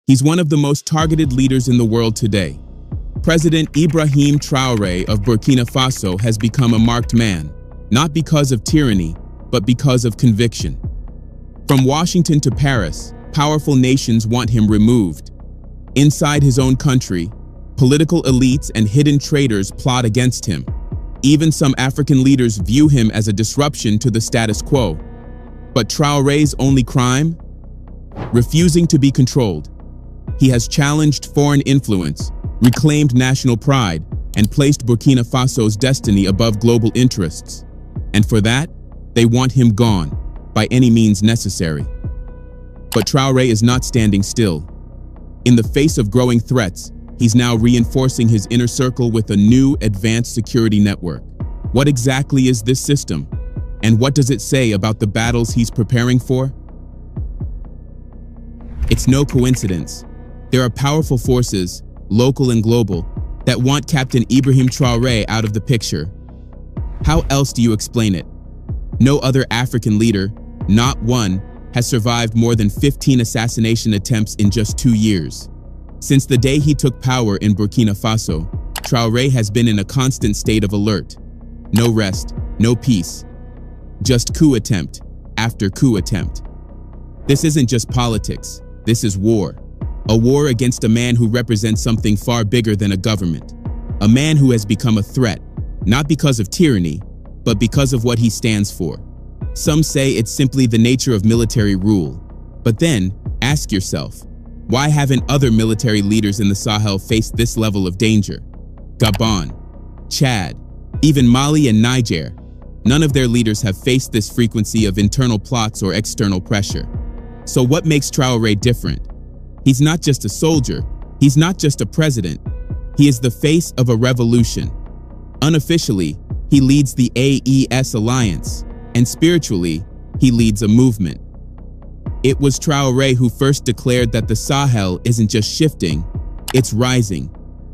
He's one of the most targeted leaders in the world today. President Ibrahim Traoré of Burkina Faso has become a marked man, not because of tyranny, but because of conviction. From Washington to Paris, powerful nations want him removed. Inside his own country, political elites and hidden traitors plot against him. Even some African leaders view him as a disruption to the status quo. But Traoré's only crime? Refusing to be controlled. He has challenged foreign influence, reclaimed national pride, and placed Burkina Faso's destiny above global interests. And for that, they want him gone, by any means necessary. But Traoré is not standing still. In the face of growing threats, he's now reinforcing his inner circle with a new advanced security network. What exactly is this system? And what does it say about the battles he's preparing for? It's no coincidence. There are powerful forces, local and global, that want Captain Ibrahim Traoré out of the picture. How else do you explain it? No other African leader, not one, has survived more than 15 assassination attempts in just 2 years. Since the day he took power in Burkina Faso, Traoré has been in a constant state of alert. No rest, no peace. Just coup attempt after coup attempt. This isn't just politics, this is war. A war against a man who represents something far bigger than a government. A man who has become a threat, not because of tyranny, but because of what he stands for. Some say it's simply the nature of military rule. But then, ask yourself, why haven't other military leaders in the Sahel faced this level of danger? Gabon, Chad, even Mali and Niger, none of their leaders have faced this frequency of internal plots or external pressure. So what makes Traoré different? He's not just a soldier, he's not just a president, he is the face of a revolution. Unofficially, he leads the AES alliance, and spiritually, he leads a movement. It was Traoré who first declared that the Sahel isn't just shifting, it's rising.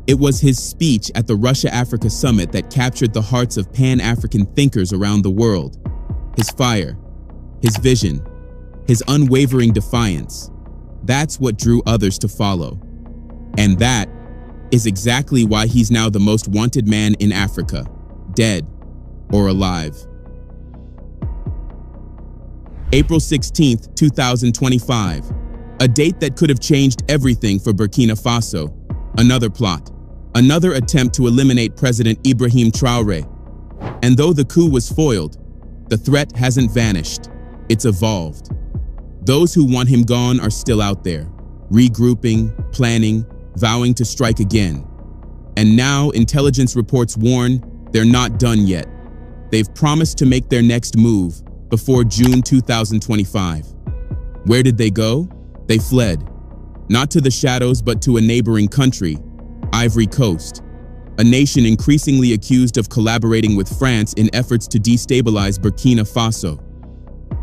It was his speech at the Russia-Africa summit that captured the hearts of Pan-African thinkers around the world. His fire, his vision, his unwavering defiance. That's what drew others to follow. And that is exactly why he's now the most wanted man in Africa, dead or alive. April 16th, 2025, a date that could have changed everything for Burkina Faso. Another plot, another attempt to eliminate President Ibrahim Traoré. And though the coup was foiled, the threat hasn't vanished, it's evolved. Those who want him gone are still out there, regrouping, planning, vowing to strike again. And now intelligence reports warn they're not done yet. They've promised to make their next move before June 2025. Where did they go? They fled. Not to the shadows, but to a neighboring country, Ivory Coast, a nation increasingly accused of collaborating with France in efforts to destabilize Burkina Faso.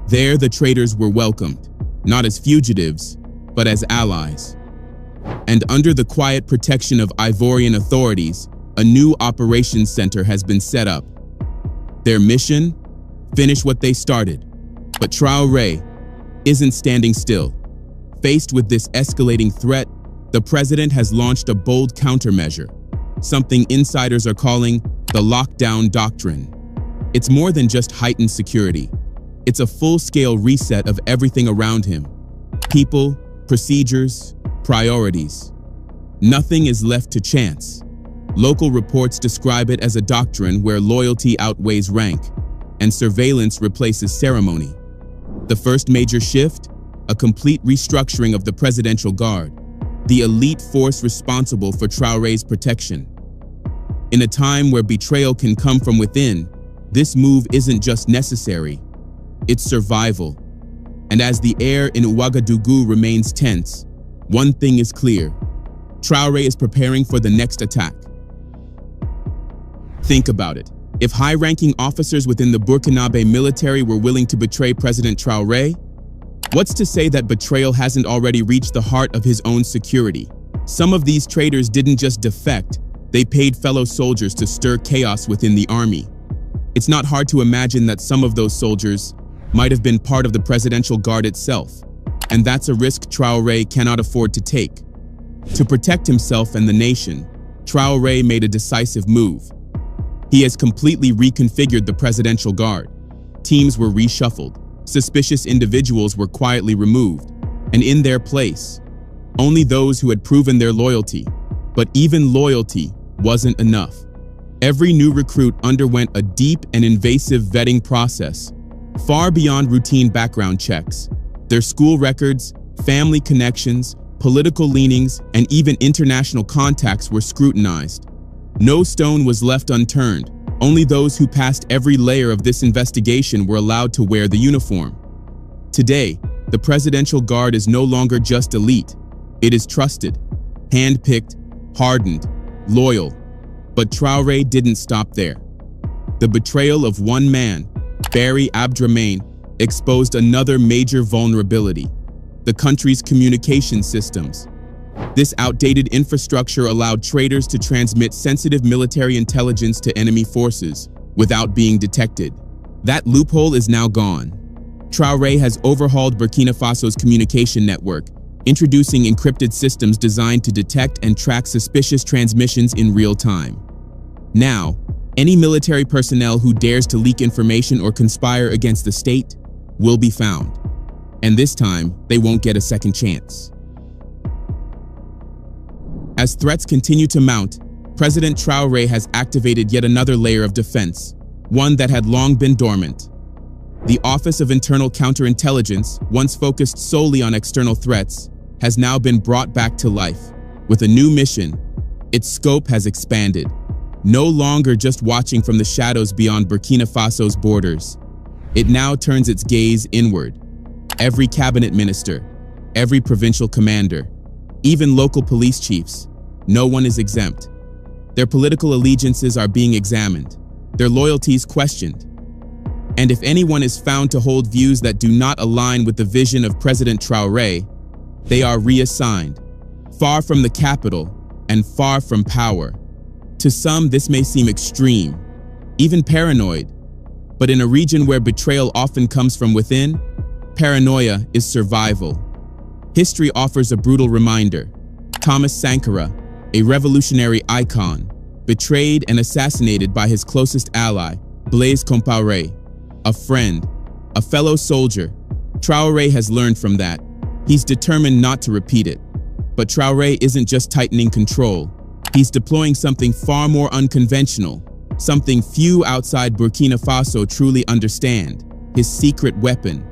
There, the traitors were welcomed, not as fugitives, but as allies. And under the quiet protection of Ivorian authorities, a new operations center has been set up. Their mission? Finish what they started. But Traoré isn't standing still. Faced with this escalating threat, the president has launched a bold countermeasure, something insiders are calling the lockdown doctrine. It's more than just heightened security. It's a full-scale reset of everything around him. People, procedures, priorities. Nothing is left to chance. Local reports describe it as a doctrine where loyalty outweighs rank and surveillance replaces ceremony. The first major shift? A complete restructuring of the Presidential Guard, the elite force responsible for Traoré's protection. In a time where betrayal can come from within, this move isn't just necessary, it's survival. And as the air in Ouagadougou remains tense, one thing is clear: Traoré is preparing for the next attack. Think about it. If high-ranking officers within the Burkinabe military were willing to betray President Traoré, what's to say that betrayal hasn't already reached the heart of his own security? Some of these traitors didn't just defect, they paid fellow soldiers to stir chaos within the army. It's not hard to imagine that some of those soldiers might have been part of the Presidential Guard itself, And that's a risk Traoré cannot afford to take. To protect himself and the nation, Traoré made a decisive move. He has completely reconfigured the presidential guard. Teams were reshuffled, suspicious individuals were quietly removed, and in their place, only those who had proven their loyalty. But even loyalty wasn't enough. Every new recruit underwent a deep and invasive vetting process, far beyond routine background checks. Their school records, family connections, political leanings, and even international contacts were scrutinized. No stone was left unturned. Only those who passed every layer of this investigation were allowed to wear the uniform. Today, the Presidential Guard is no longer just elite. It is trusted, hand-picked, hardened, loyal. But Traoré didn't stop there. The betrayal of one man, Barry Abdrahmane, exposed another major vulnerability: the country's communication systems. This outdated infrastructure allowed traitors to transmit sensitive military intelligence to enemy forces without being detected. That loophole is now gone. Traoré has overhauled Burkina Faso's communication network, introducing encrypted systems designed to detect and track suspicious transmissions in real time. Now, any military personnel who dares to leak information or conspire against the state will be found. And this time, they won't get a second chance. As threats continue to mount, President Traoré has activated yet another layer of defense, one that had long been dormant. The Office of Internal Counterintelligence, once focused solely on external threats, has now been brought back to life. With a new mission, its scope has expanded, no longer just watching from the shadows beyond Burkina Faso's borders. It now turns its gaze inward. Every cabinet minister, every provincial commander, even local police chiefs, no one is exempt. Their political allegiances are being examined, their loyalties questioned. And if anyone is found to hold views that do not align with the vision of President Traoré, they are reassigned, far from the capital and far from power. To some, this may seem extreme, even paranoid, but in a region where betrayal often comes from within, paranoia is survival. History offers a brutal reminder. Thomas Sankara, a revolutionary icon, betrayed and assassinated by his closest ally, Blaise Compaoré, a friend, a fellow soldier. Traoré has learned from that. He's determined not to repeat it. But Traoré isn't just tightening control. He's deploying something far more unconventional, something few outside Burkina Faso truly understand: his secret weapon.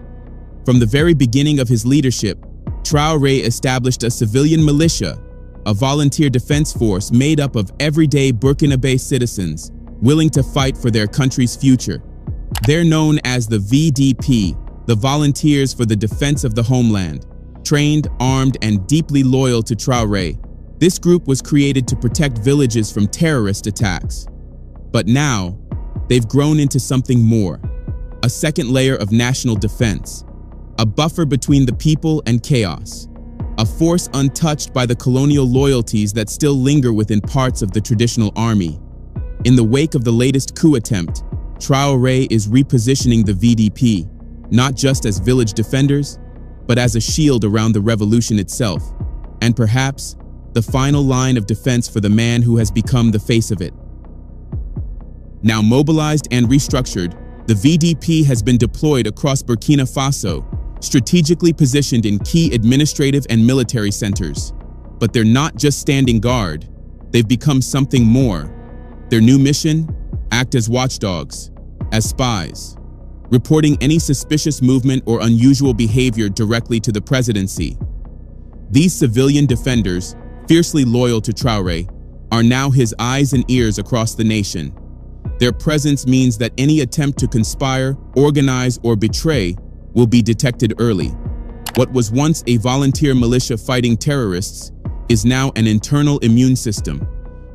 From the very beginning of his leadership, Traoré established a civilian militia, a volunteer defense force made up of everyday Burkinabe citizens willing to fight for their country's future. They're known as the VDP, the Volunteers for the Defense of the Homeland. Trained, armed, and deeply loyal to Traoré, this group was created to protect villages from terrorist attacks. But now, they've grown into something more: a second layer of national defense, a buffer between the people and chaos, a force untouched by the colonial loyalties that still linger within parts of the traditional army. In the wake of the latest coup attempt, Traoré is repositioning the VDP, not just as village defenders, but as a shield around the revolution itself, and perhaps the final line of defense for the man who has become the face of it. Now mobilized and restructured, the VDP has been deployed across Burkina Faso, strategically positioned in key administrative and military centers. But they're not just standing guard, they've become something more. Their new mission? Act as watchdogs, as spies, reporting any suspicious movement or unusual behavior directly to the presidency. These civilian defenders, fiercely loyal to Traoré, are now his eyes and ears across the nation. Their presence means that any attempt to conspire, organize, or betray will be detected early. What was once a volunteer militia fighting terrorists is now an internal immune system,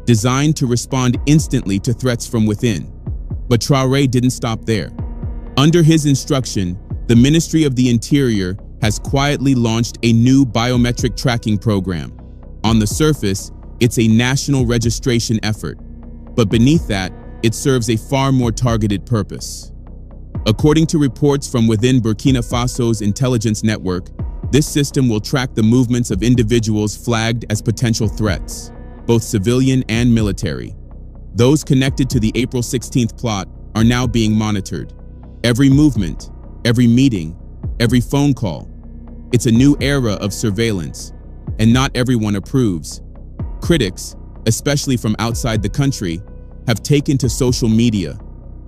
designed to respond instantly to threats from within. But Traoré didn't stop there. Under his instruction, the Ministry of the Interior has quietly launched a new biometric tracking program. On the surface, it's a national registration effort, but beneath that, it serves a far more targeted purpose. According to reports from within Burkina Faso's intelligence network, This system will track the movements of individuals flagged as potential threats, both civilian and military. Those connected to the April 16th plot are now being monitored. Every movement, every meeting, every phone call. It's a new era of surveillance, and not everyone approves. Critics, especially from outside the country, have taken to social media,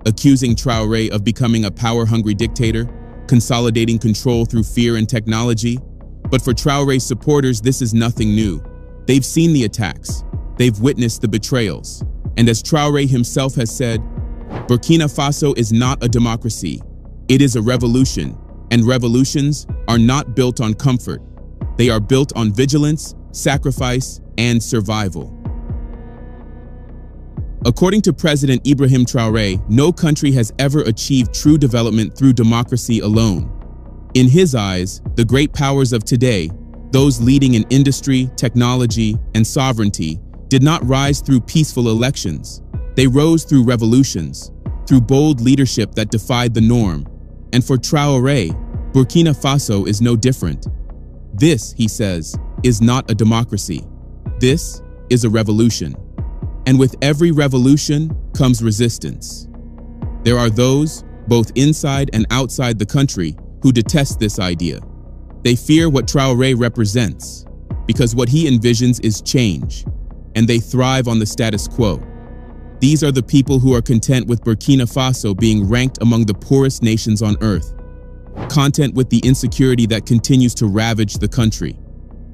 accusing Traoré of becoming a power-hungry dictator, consolidating control through fear and technology. But for Traoré's supporters, this is nothing new. They've seen the attacks, they've witnessed the betrayals. And as Traoré himself has said, Burkina Faso is not a democracy. It is a revolution, and revolutions are not built on comfort. They are built on vigilance, sacrifice, and survival. According to President Ibrahim Traoré, no country has ever achieved true development through democracy alone. In his eyes, the great powers of today, those leading in industry, technology, and sovereignty, did not rise through peaceful elections. They rose through revolutions, through bold leadership that defied the norm. And for Traoré, Burkina Faso is no different. This, he says, is not a democracy. This is a revolution. And with every revolution comes resistance. There are those, both inside and outside the country, who detest this idea. They fear what Traoré represents, because what he envisions is change, and they thrive on the status quo. These are the people who are content with Burkina Faso being ranked among the poorest nations on earth, content with the insecurity that continues to ravage the country,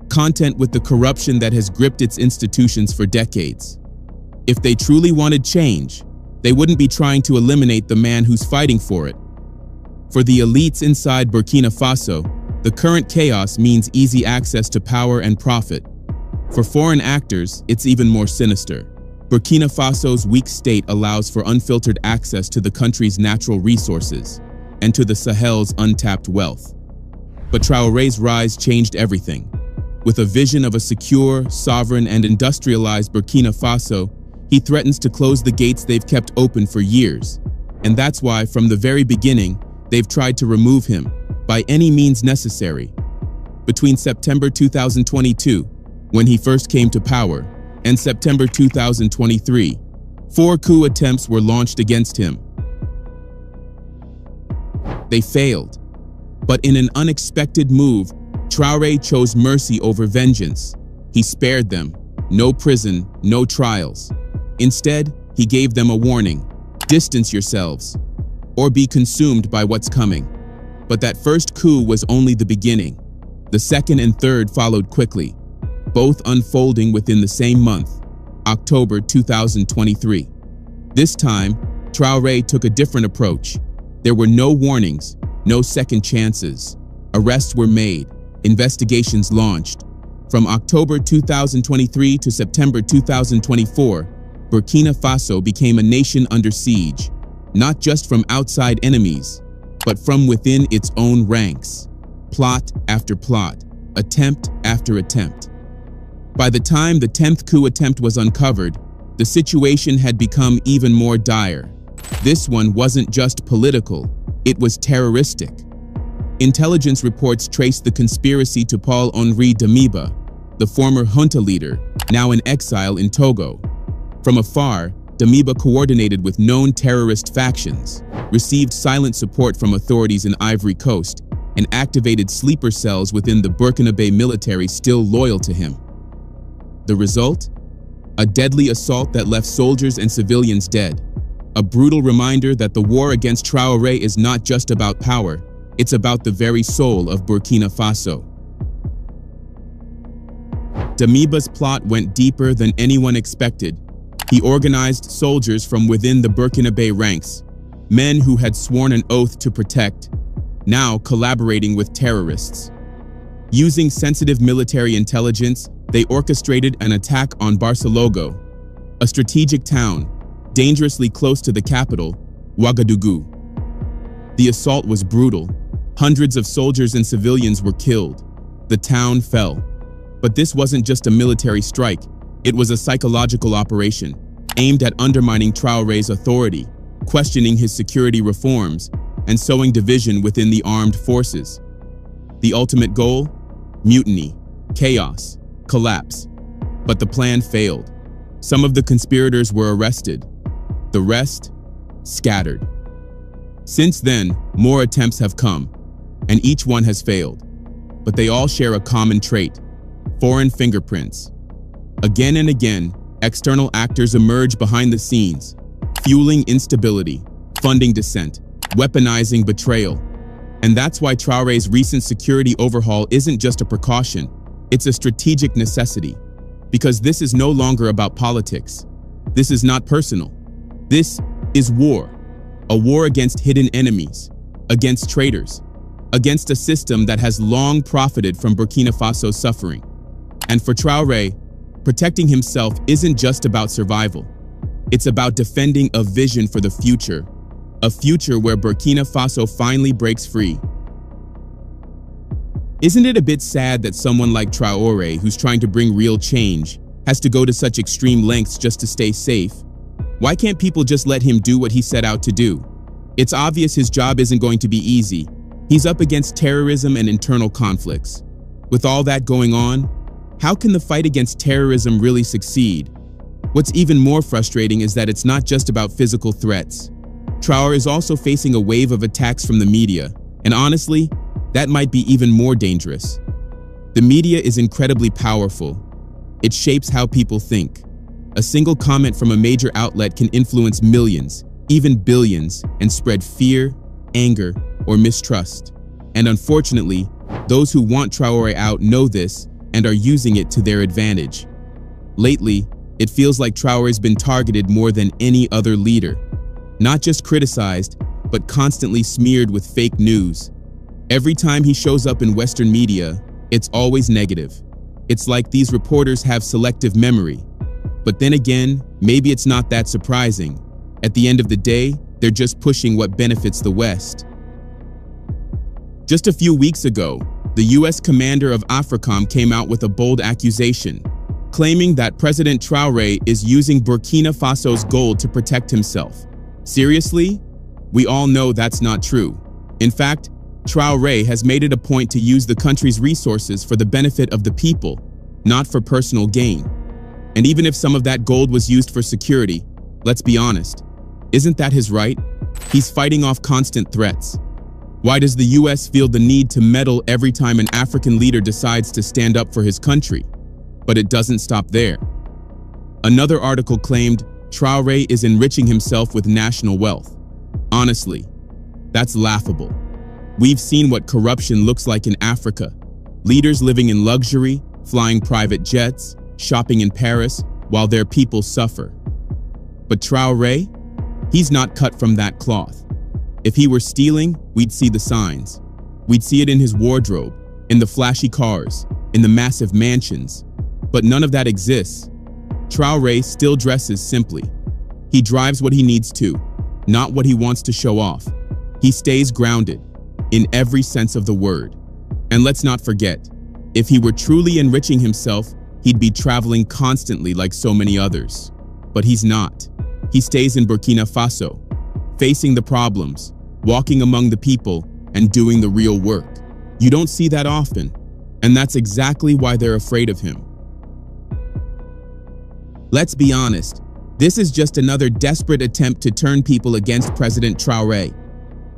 content with the corruption that has gripped its institutions for decades. If they truly wanted change, they wouldn't be trying to eliminate the man who's fighting for it. For the elites inside Burkina Faso, the current chaos means easy access to power and profit. For foreign actors, it's even more sinister. Burkina Faso's weak state allows for unfiltered access to the country's natural resources and to the Sahel's untapped wealth. But Traoré's rise changed everything. With a vision of a secure, sovereign, and industrialized Burkina Faso, he threatens to close the gates they've kept open for years. And that's why, from the very beginning, they've tried to remove him, by any means necessary. Between September 2022, when he first came to power, and September 2023, 4 coup attempts were launched against him. They failed. But in an unexpected move, Traoré chose mercy over vengeance. He spared them. No prison, no trials. Instead, he gave them a warning: distance yourselves, or be consumed by what's coming. But that first coup was only the beginning. The second and third followed quickly, both unfolding within the same month, October 2023. This time, Traoré took a different approach. There were no warnings, no second chances. Arrests were made, investigations launched. From October 2023 to September 2024, Burkina Faso became a nation under siege, not just from outside enemies, but from within its own ranks. Plot after plot, attempt after attempt. By the time the 10th coup attempt was uncovered, the situation had become even more dire. This one wasn't just political, it was terroristic. Intelligence reports traced the conspiracy to Paul-Henri Damiba, the former junta leader, now in exile in Togo. From afar, Damiba coordinated with known terrorist factions, received silent support from authorities in Ivory Coast, and activated sleeper cells within the Burkinabe military still loyal to him. The result? A deadly assault that left soldiers and civilians dead. A brutal reminder that the war against Traoré is not just about power, it's about the very soul of Burkina Faso. Damiba's plot went deeper than anyone expected. He organized soldiers from within the Burkinabe ranks, men who had sworn an oath to protect, now collaborating with terrorists. Using sensitive military intelligence, they orchestrated an attack on Barcelogo, a strategic town dangerously close to the capital, Ouagadougou. The assault was brutal. Hundreds of soldiers and civilians were killed. The town fell. But this wasn't just a military strike. It was a psychological operation aimed at undermining Traoré's authority, questioning his security reforms, and sowing division within the armed forces. The ultimate goal? mutiny, chaos, collapse. But the plan failed. Some of the conspirators were arrested. The rest scattered. Since then, more attempts have come, and each one has failed. But they all share a common trait: foreign fingerprints. Again and again, external actors emerge behind the scenes, fueling instability, funding dissent, weaponizing betrayal. And that's why Traoré's recent security overhaul isn't just a precaution, it's a strategic necessity. Because this is no longer about politics. This is not personal. This is war. A war against hidden enemies, against traitors, against a system that has long profited from Burkina Faso's suffering. And for Traoré, protecting himself isn't just about survival. It's about defending a vision for the future, a future where Burkina Faso finally breaks free. Isn't it a bit sad that someone like Traoré, who's trying to bring real change, has to go to such extreme lengths just to stay safe? Why can't people just let him do what he set out to do? It's obvious his job isn't going to be easy. He's up against terrorism and internal conflicts. With all that going on, how can the fight against terrorism really succeed? What's even more frustrating is that it's not just about physical threats. Traoré is also facing a wave of attacks from the media, and honestly, that might be even more dangerous. The media is incredibly powerful. It shapes how people think. A single comment from a major outlet can influence millions, even billions, and spread fear, anger, or mistrust. And unfortunately, those who want Traoré out know this and are using it to their advantage. Lately, it feels like Traoré's been targeted more than any other leader. Not just criticized, but constantly smeared with fake news. Every time he shows up in Western media, it's always negative. It's like these reporters have selective memory. But then again, maybe it's not that surprising. At the end of the day, they're just pushing what benefits the West. Just a few weeks ago, the US commander of AFRICOM came out with a bold accusation, claiming that President Traoré is using Burkina Faso's gold to protect himself. Seriously? We all know that's not true. In fact, Traoré has made it a point to use the country's resources for the benefit of the people, not for personal gain. And even if some of that gold was used for security, let's be honest, isn't that his right? He's fighting off constant threats. Why does the US feel the need to meddle every time an African leader decides to stand up for his country? But it doesn't stop there. Another article claimed Traoré is enriching himself with national wealth. Honestly, that's laughable. We've seen what corruption looks like in Africa. Leaders living in luxury, flying private jets, shopping in Paris, while their people suffer. But Traoré? He's not cut from that cloth. If he were stealing, we'd see the signs. We'd see it in his wardrobe, in the flashy cars, in the massive mansions. But none of that exists. Traoré still dresses simply. He drives what he needs to, not what he wants to show off. He stays grounded, in every sense of the word. And let's not forget, if he were truly enriching himself, he'd be traveling constantly like so many others. But he's not. He stays in Burkina Faso, facing the problems, walking among the people, and doing the real work. You don't see that often, and that's exactly why they're afraid of him. Let's be honest, this is just another desperate attempt to turn people against President Traoré.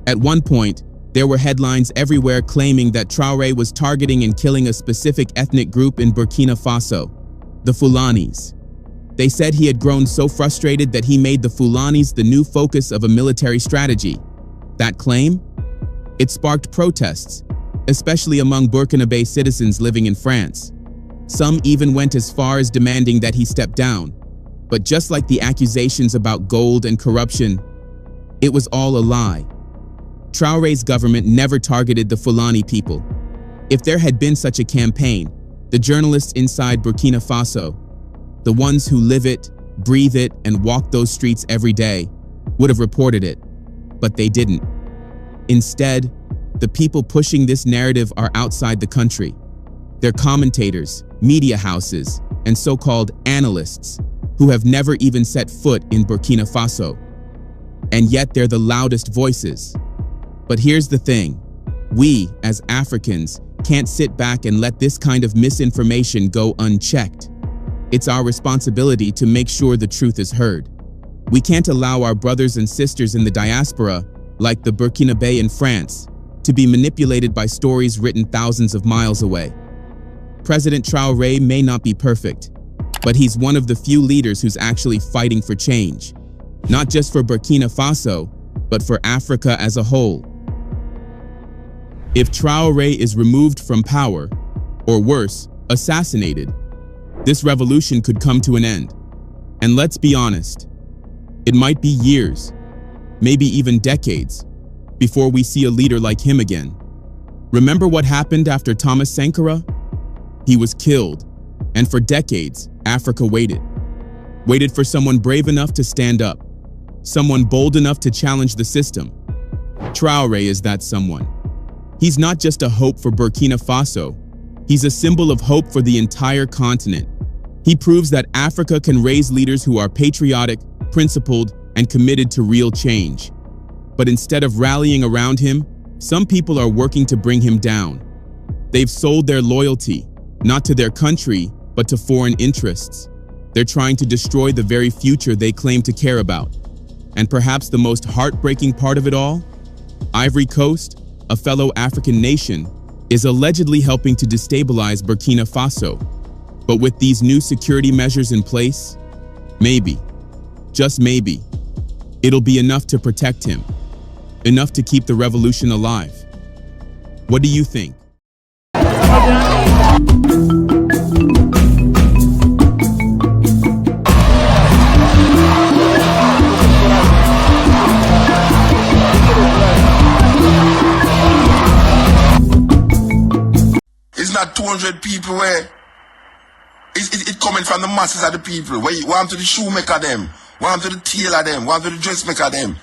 At one point, there were headlines everywhere claiming that Traoré was targeting and killing a specific ethnic group in Burkina Faso, the Fulanis. They said he had grown so frustrated that he made the Fulanis the new focus of a military strategy. That claim? It sparked protests, especially among Burkinabe citizens living in France. Some even went as far as demanding that he step down. But just like the accusations about gold and corruption, it was all a lie. Traoré's government never targeted the Fulani people. If there had been such a campaign, the journalists inside Burkina Faso, the ones who live it, breathe it, and walk those streets every day, would have reported it. But they didn't. Instead, the people pushing this narrative are outside the country. They're commentators, media houses, and so-called analysts who have never even set foot in Burkina Faso. And yet they're the loudest voices. But here's the thing. We, as Africans, can't sit back and let this kind of misinformation go unchecked. It's our responsibility to make sure the truth is heard. We can't allow our brothers and sisters in the diaspora, like the Burkinabe in France, to be manipulated by stories written thousands of miles away. President Traoré may not be perfect, but he's one of the few leaders who's actually fighting for change, not just for Burkina Faso, but for Africa as a whole. If Traoré is removed from power, or worse, assassinated, this revolution could come to an end. And let's be honest, it might be years, maybe even decades, before we see a leader like him again. Remember what happened after Thomas Sankara? He was killed, and for decades, Africa waited. Waited for someone brave enough to stand up, someone bold enough to challenge the system. Traoré is that someone. He's not just a hope for Burkina Faso, he's a symbol of hope for the entire continent. He proves that Africa can raise leaders who are patriotic, principled, and committed to real change. But instead of rallying around him, some people are working to bring him down. They've sold their loyalty, not to their country, but to foreign interests. They're trying to destroy the very future they claim to care about. And perhaps the most heartbreaking part of it all? Ivory Coast, a fellow African nation, is allegedly helping to destabilize Burkina Faso. But with these new security measures in place, maybe, just maybe, it'll be enough to protect him, enough to keep the revolution alive. What do you think? It's not 200 people where it coming from the masses of the people. Where you want to the shoemaker them, want to the tailor them, want to the dressmaker them.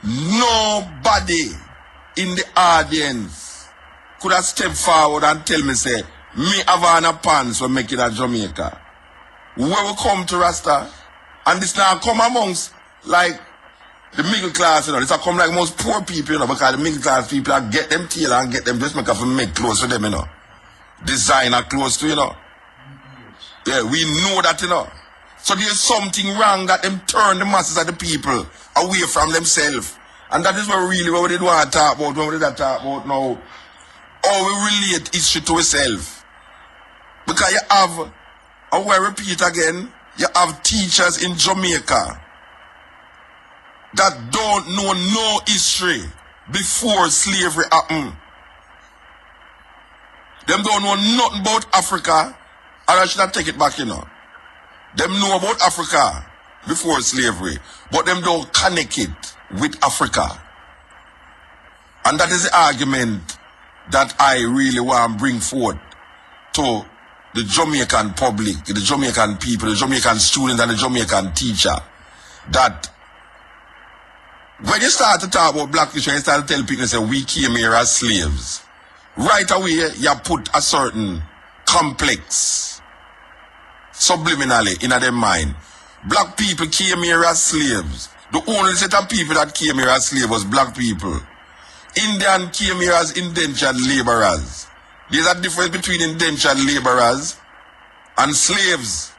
Nobody in the audience could have stepped forward and tell me, say, me have on a pants for making a Jamaica. Where we come to Rasta, and this now come amongst, like, the middle class, you know, this will come like most poor people, you know, because the middle class people are get them tailor and get them dressmaker for make clothes for them, you know. Designer clothes too, you know. Yeah, we know that, you know. So there's something wrong that them turn the masses of the people away from themselves. And that is what really what we did want to talk about, what we did talk about now. How we relate history to ourselves. Because you have, I will repeat again, you have teachers in Jamaica that don't know no history before slavery happened. Them don't know nothing about Africa, or I should have take it back, you know. Them know about Africa before slavery, but them don't connect it with Africa. And that is the argument that I really want to bring forth to the Jamaican public, the Jamaican people, the Jamaican students and the Jamaican teacher, that when you start to talk about black history, you start to tell people, say, we came here as slaves. Right away, you put a certain complex subliminally in their mind. Black people came here as slaves. The only set of people that came here as slaves was black people. Indian came here as indentured laborers. There's a difference between indentured laborers and slaves.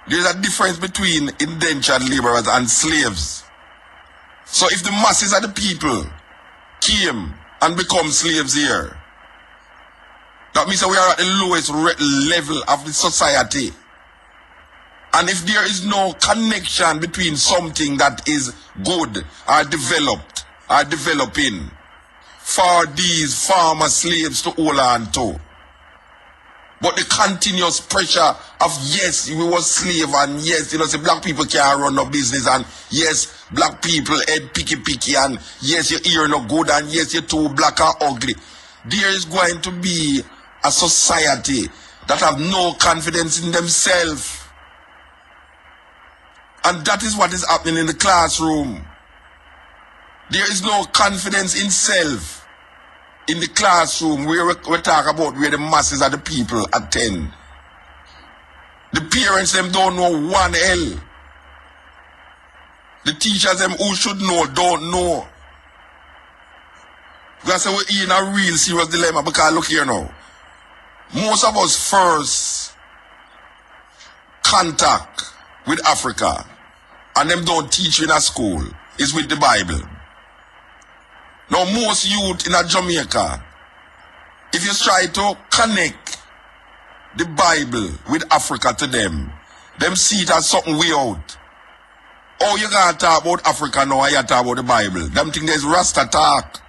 There's a difference between indentured laborers and slaves. So if the masses of the people came and become slaves here, that means that we are at the lowest level of the society. And if there is no connection between something that is good or developed or developing for these former slaves to hold on to, but the continuous pressure of, yes, we were slave, and yes, you know, say black people can't run no business, and yes, black people head picky, and yes, your ear no good, and yes, you're too black and ugly. There is going to be a society that have no confidence in themselves. And that is what is happening in the classroom. There is no confidence in self in the classroom where we talk about where the masses of the people attend. The parents them don't know one hell. The teachers them who should know don't know. Because we're in a real serious dilemma. Because look here now. Most of us first contact with Africa, and them don't teach in a school, is with the Bible. Now most youth in a Jamaica, if you try to connect the Bible with Africa to them see it as something weird. Oh, you gotta talk about Africa now, you talk about the Bible. Them think there's Rasta talk.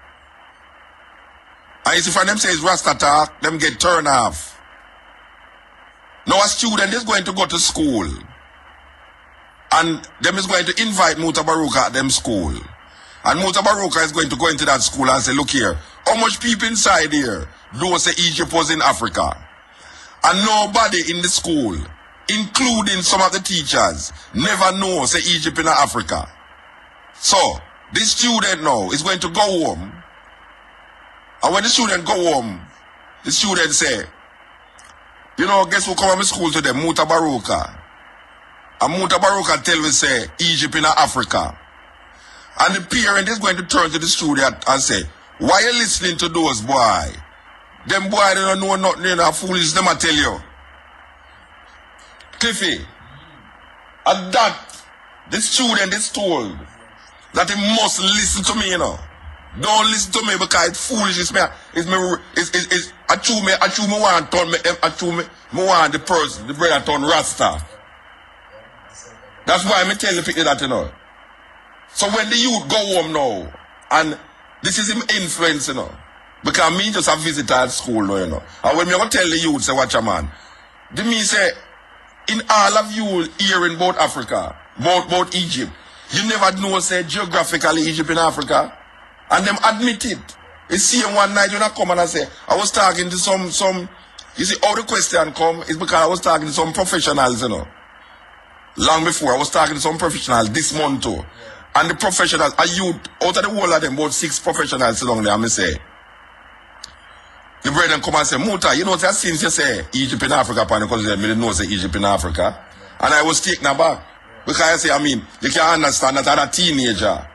And if them say it's Rasta talk, them get turned off. Now a student is going to go to school, and them is going to invite MUTABARUKA at them school. And MUTABARUKA is going to go into that school and say, look here, how much people inside here know say Egypt was in Africa? And nobody in the school, including some of the teachers, never know say Egypt in Africa. So, this student now is going to go home. And when the student go home, the student say, you know, guess who come to school today? MUTABARUKA. And MUTABARUKA tell me say, Egypt in Africa. And the parent is going to turn to the student and say, why are you listening to those boy? Them boy they don't know nothing, you know, foolish them I tell you. Cliffy, and that the student is told that he must listen to me, you know. Don't listen to me because it's foolish. It's I chew me want turn me want the person, the brother turn Rasta. That's why I tell the people that, you know. So when the youth go home now, and this is him influence, you know, because me just a visitor at school now, you know. And when me go tell the youth, say, watch a man, the me say, in all of you hearing about Africa, about Egypt, you never know, say, geographically Egypt in Africa. And them admit it. You see one night when I come and I say, I was talking to some, you see, how the question come is because I was talking to some professionals, you know. Long before, I was talking to some professionals this month too. And the professionals, a youth, out of the whole of them, about 6 professionals along there, and I say, the brethren come and say, Muta, you know, since you say Egypt in Africa, because they didn't know say Egypt in Africa. And I was taken aback. Because I say, I mean, you can understand that I'm a teenager.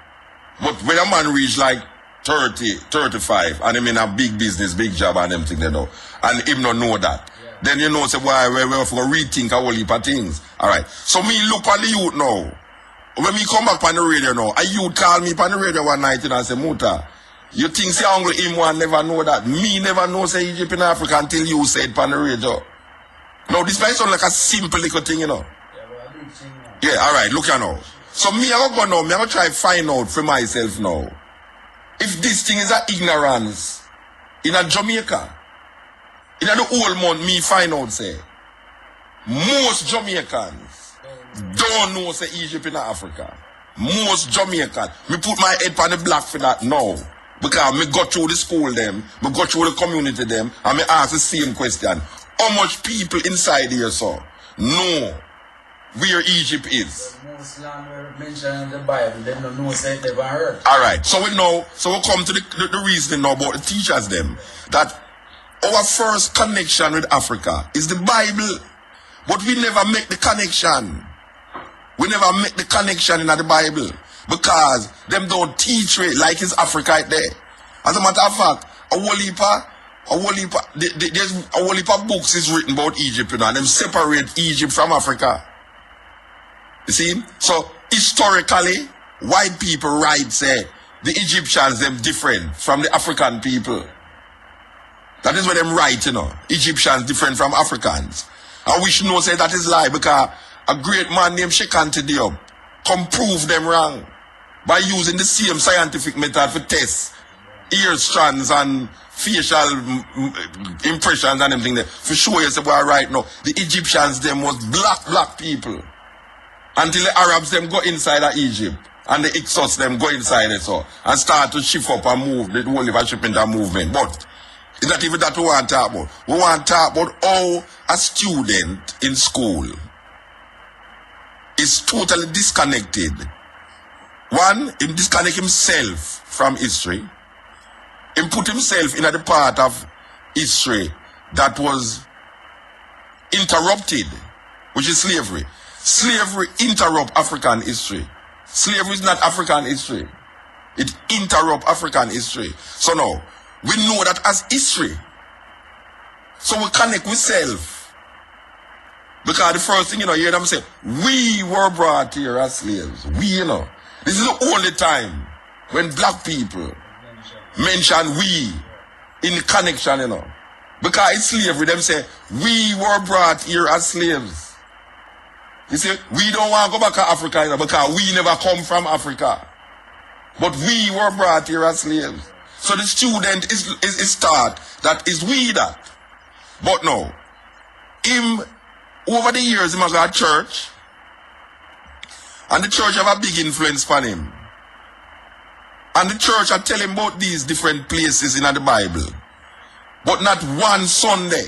But when a man reach like 30, 35, and him in a big business, big job, and them thing, you know, and him not know that, then you know, say, why, we have to rethink a whole heap of things. Alright. So me look on the youth now. When me come back on the radio now, a youth call me on the radio one night and say, Muta, you think say Uncle Imwan never know that? Me never know say Egypt in Africa until you said on the radio. Now this might sound like a simple little thing, you know. Yeah, alright, look here now. So me I go now, me I go try find out for myself now. If this thing is a ignorance in a Jamaica, in the whole month me find out say, most Jamaicans don't know say Egypt in Africa. Most Jamaicans. Me put my head on the block for that now. Because me go through the school them, me go through the community them, and me ask the same question. How much people inside here so know where Egypt is? Most land were mentioned in the Bible, they don't know say it never heard. Alright, so we know, so we come to the reasoning now about the teachers them, that our first connection with Africa is the Bible. But we never make the connection. We never make the connection in the Bible. Because them don't teach it like it's Africa right there. As a matter of fact, there's a whole heap of books is written about Egypt, you know, and them separate Egypt from Africa. You see? So historically, white people write say the Egyptians them different from the African people. That is what them write, you know. Egyptians different from Africans. And we should know say that is lie because a great man named Shekante Diop come prove them wrong by using the same scientific method for tests, ear strands and facial impressions and everything there. For sure you say, well, right now, the Egyptians them was black people. Until the Arabs them go inside of Egypt. And the Hyksos them go inside it so. And start to shift up and move, the whole of a shipment and movement. But it's not even that we want to talk about. We want to talk about how a student in school is totally disconnected. One, he disconnect himself from history. He put himself in the part of history that was interrupted, which is slavery. Slavery interrupt African history. Slavery is not African history. It interrupts African history. So now, we know that as history. So we connect with self. Because the first thing, you hear them say, we were brought here as slaves. We, This is the only time when black people mention we in connection, Because it's slavery, them say, we were brought here as slaves. You see, we don't want to go back to Africa, because we never come from Africa. But we were brought here as slaves. So the student is taught that is we that. But no, him, over the years, he got church, and the church have a big influence on him. And the church are telling about these different places in the Bible. But not one Sunday,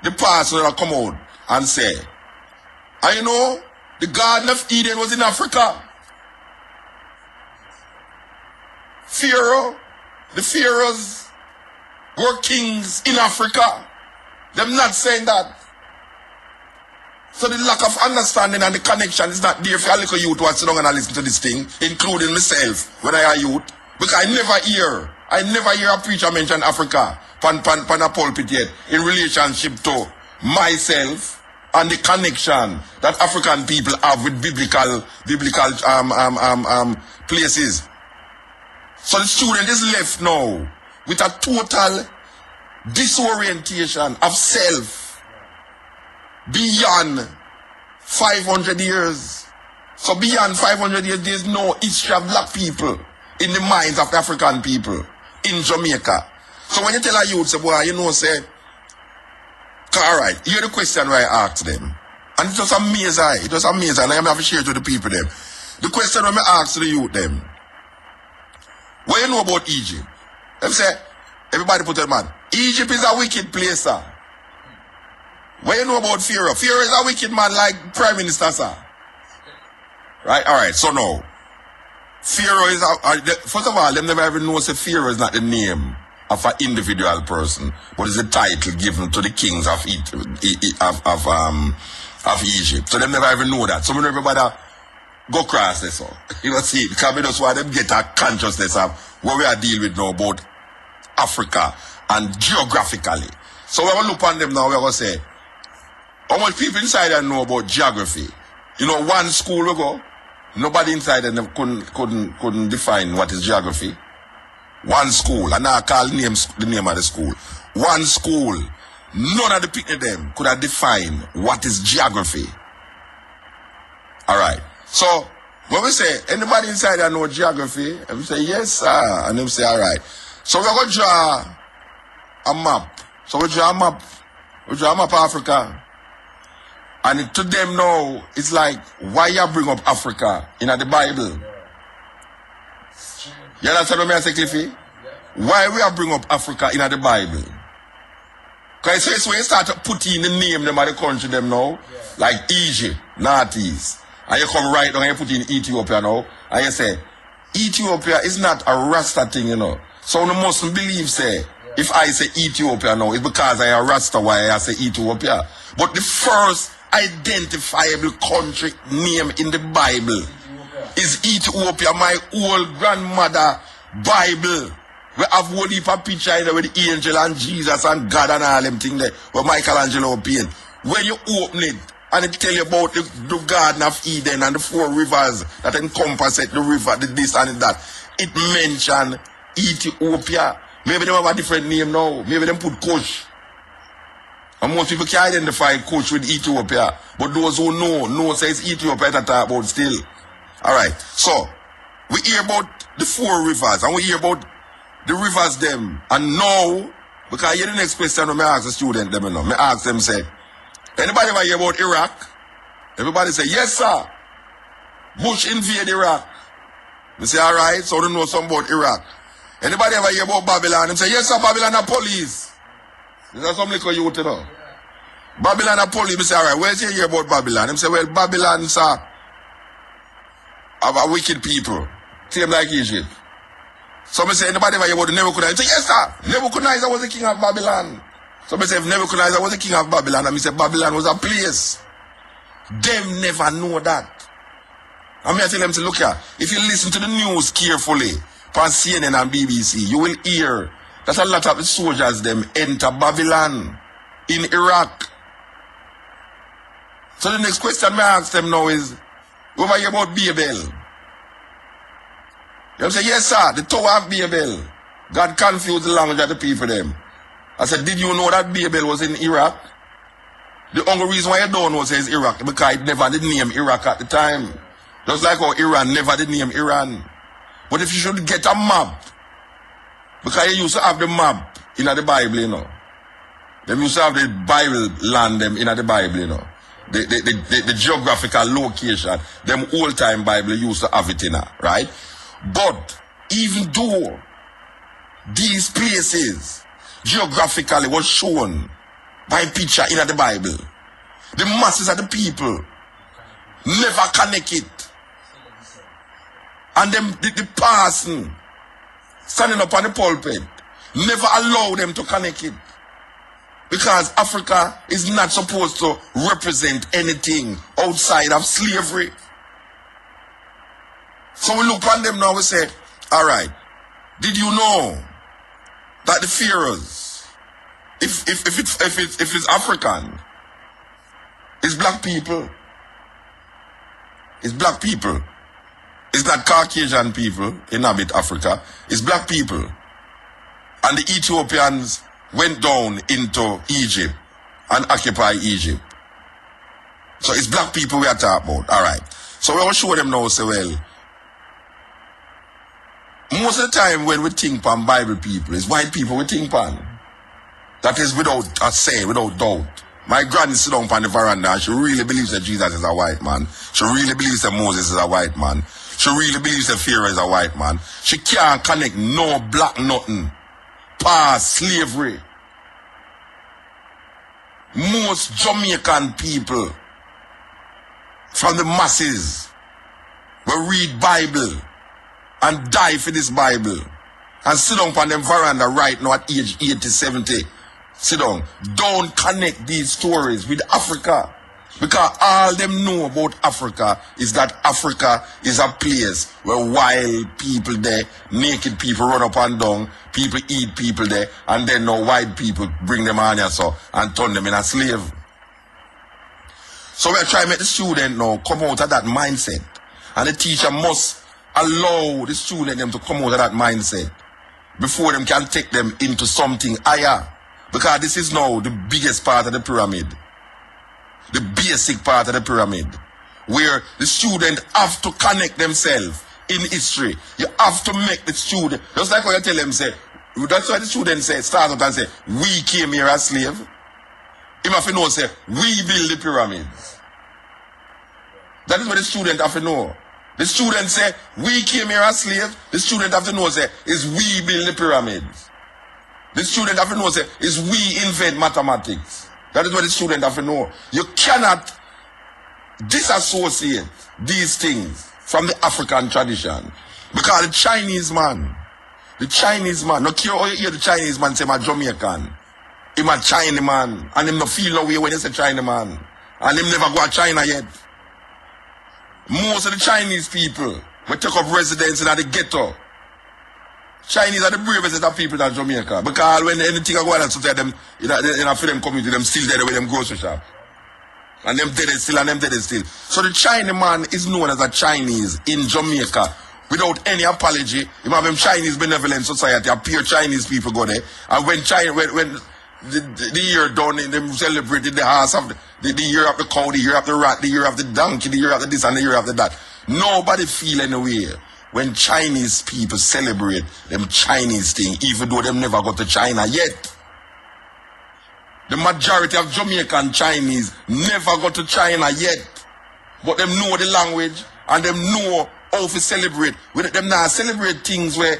the pastor will come out and say, the Garden of Eden was in Africa. The pharaohs were kings in Africa. Them not saying that. So the lack of understanding and the connection is not there for a little youth who sit down and listen to this thing, including myself when I am youth. Because I never hear a preacher mention Africa pan a pulpit yet in relationship to myself and the connection that African people have with biblical places. So the student is left now with a total disorientation of self beyond 500 years. So beyond 500 years, there's no history of black people in the minds of the African people in Jamaica. So when you tell a youth, say, boy, say, alright, hear the question where I asked them. And it was amazing, and I have to share it with the people them. The question when I asked the youth them, what you know about Egypt? Them say, everybody put it, man, Egypt is a wicked place, sir. What you know about Pharaoh? Pharaoh is a wicked man like Prime Minister, sir. Right? Alright, so now, Pharaoh is, first of all, them never ever know that Pharaoh is not the name of an individual person, but it's a title given to the kings of Egypt. So them never ever know that. So when everybody go cross this, so see, because that's why them get a consciousness of what we are dealing with now about Africa and geographically. So when we look on them now, we're going to say, how much people inside there know about geography? One school we go, nobody inside them couldn't define what is geography. One school, and I call the name of the school. One school, none of the people them could have defined what is geography. Alright. So when we say anybody inside there know geography, and we say yes, sir, and them say alright. So we're going to draw a map. So we draw a map. We draw a map of Africa. And to them now, it's like, why you bring up Africa in the Bible? You understand what I say, Cliffy? Why we bring up Africa in the Bible? Because it's when you start to put in the name them of the country them now, like Egypt, Northeast, and you come right down and you put in Ethiopia now, and you say, Ethiopia is not a Rasta thing, So the Muslim believe say, if I say Ethiopia now, it's because I am Rasta why I say Ethiopia. But the first identifiable country name in the Bible is Ethiopia. My old grandmother Bible, we have one heap of picture in there with the angel and Jesus and God and all them things there where Michelangelo paint. When you open it and it tell you about the Garden of Eden and the 4 rivers that encompass it, the river, the this and that, it mention Ethiopia. Maybe they have a different name now. Maybe they put Kush. And most people can identify Kush with Ethiopia. But those who know says Ethiopia to talk about still. Alright, so we hear about the 4 rivers and we hear about the rivers them. And now, because I hear the next question when I ask the student them, I ask them, say, anybody ever hear about Iraq? Everybody say, yes, sir. Bush invade Iraq. We say, alright, so they know something about Iraq. Anybody ever hear about Babylon? Them say, yes, sir, Babylon are police. Is that something like you know? Babylon are police. We say, alright, where's you hear about Babylon? Them say, well, Babylon, sir, are wicked people. Same like Egypt. So me say, anybody ever hear about the Nebuchadnezzar? Say, yes, sir, Nebuchadnezzar was the king of Babylon. So me say, if Nebuchadnezzar was the king of Babylon, and me say, Babylon was a place. Them never know that. And me I tell them to look here, if you listen to the news carefully, on CNN and BBC, you will hear that a lot of the soldiers them enter Babylon in Iraq. So the next question I ask them now is, over here about Babel. They say, yes sir, the tower of Babel. God confused the language of the people them. I said, did you know that Babel was in Iraq? The only reason why you don't know says Iraq, because it never did name Iraq at the time. Just like how Iran never did name Iran. But if you should get a map, because you used to have the map in the Bible, you know. They used to have the Bible land them in the Bible, you know. The geographical location, them old time Bible used to have it in her, right? But even though these places geographically was shown by picture in the Bible, the masses of the people never connect it. And them the person standing up on the pulpit never allow them to connect it. Because Africa is not supposed to represent anything outside of slavery. So we look on them now, we say, all right, did you know that the pharaohs, if it's African, it's black people. It's black people. It's not Caucasian people inhabit Africa. It's black people. And the Ethiopians went down into Egypt and occupied Egypt. So it's black people we are talking about. All right. So we will show them now, say, well, most of the time when we think on Bible people, it's white people we think on. That is without a say, without doubt. My granny sit down on the veranda and she really believes that Jesus is a white man. She really believes that Moses is a white man. She really believes that Pharaoh is a white man. She can't connect no black nothing past slavery. Most Jamaican people from the masses will read Bible and die for this Bible and sit down on them veranda right now at age 80, 70. Sit down. Don't connect these stories with Africa. Because all them know about Africa is that Africa is a place where wild people there, naked people run up and down, people eat people there, and then no white people bring them on here so and turn them in a slave. So we're trying to make the student now come out of that mindset. And the teacher must allow the student them to come out of that mindset before them can take them into something higher. Because this is now the biggest part of the pyramid. The basic part of the pyramid. Where the student have to connect themselves in history. You have to make the student, just like what you tell them, say, that's why the student say, start up and say, we came here as slave. Him have to know, say, we build the pyramids. That is what the student have to know. The student say, we came here as slave. The student have to know, say, is we build the pyramids. The student have to know, say, is we invent mathematics. That is what the student have to know. You cannot disassociate these things from the African tradition. Because the Chinese man, no care how you hear the Chinese man say, I'm a Jamaican. He's a Chinese man. And him no feel no way when you say Chinese man. And him never go to China yet. Most of the Chinese people will take up residence in the ghetto. Chinese are the bravest of people in Jamaica. Because when anything I go on to tell them, in a film community, them still there with them grocery shop. And them dead still, and them dead still. So the Chinese man is known as a Chinese in Jamaica. Without any apology, you have them Chinese Benevolent Society, a pure Chinese people go there. And when the year done, them celebrated the house of the year of the cow, the year of the rat, the year of the donkey, the year of the this and the year of the that. Nobody feel any way when Chinese people celebrate them Chinese thing, even though them never go to China yet. The majority of Jamaican Chinese never go to China yet. But them know the language and them know how to celebrate. Them now celebrate things where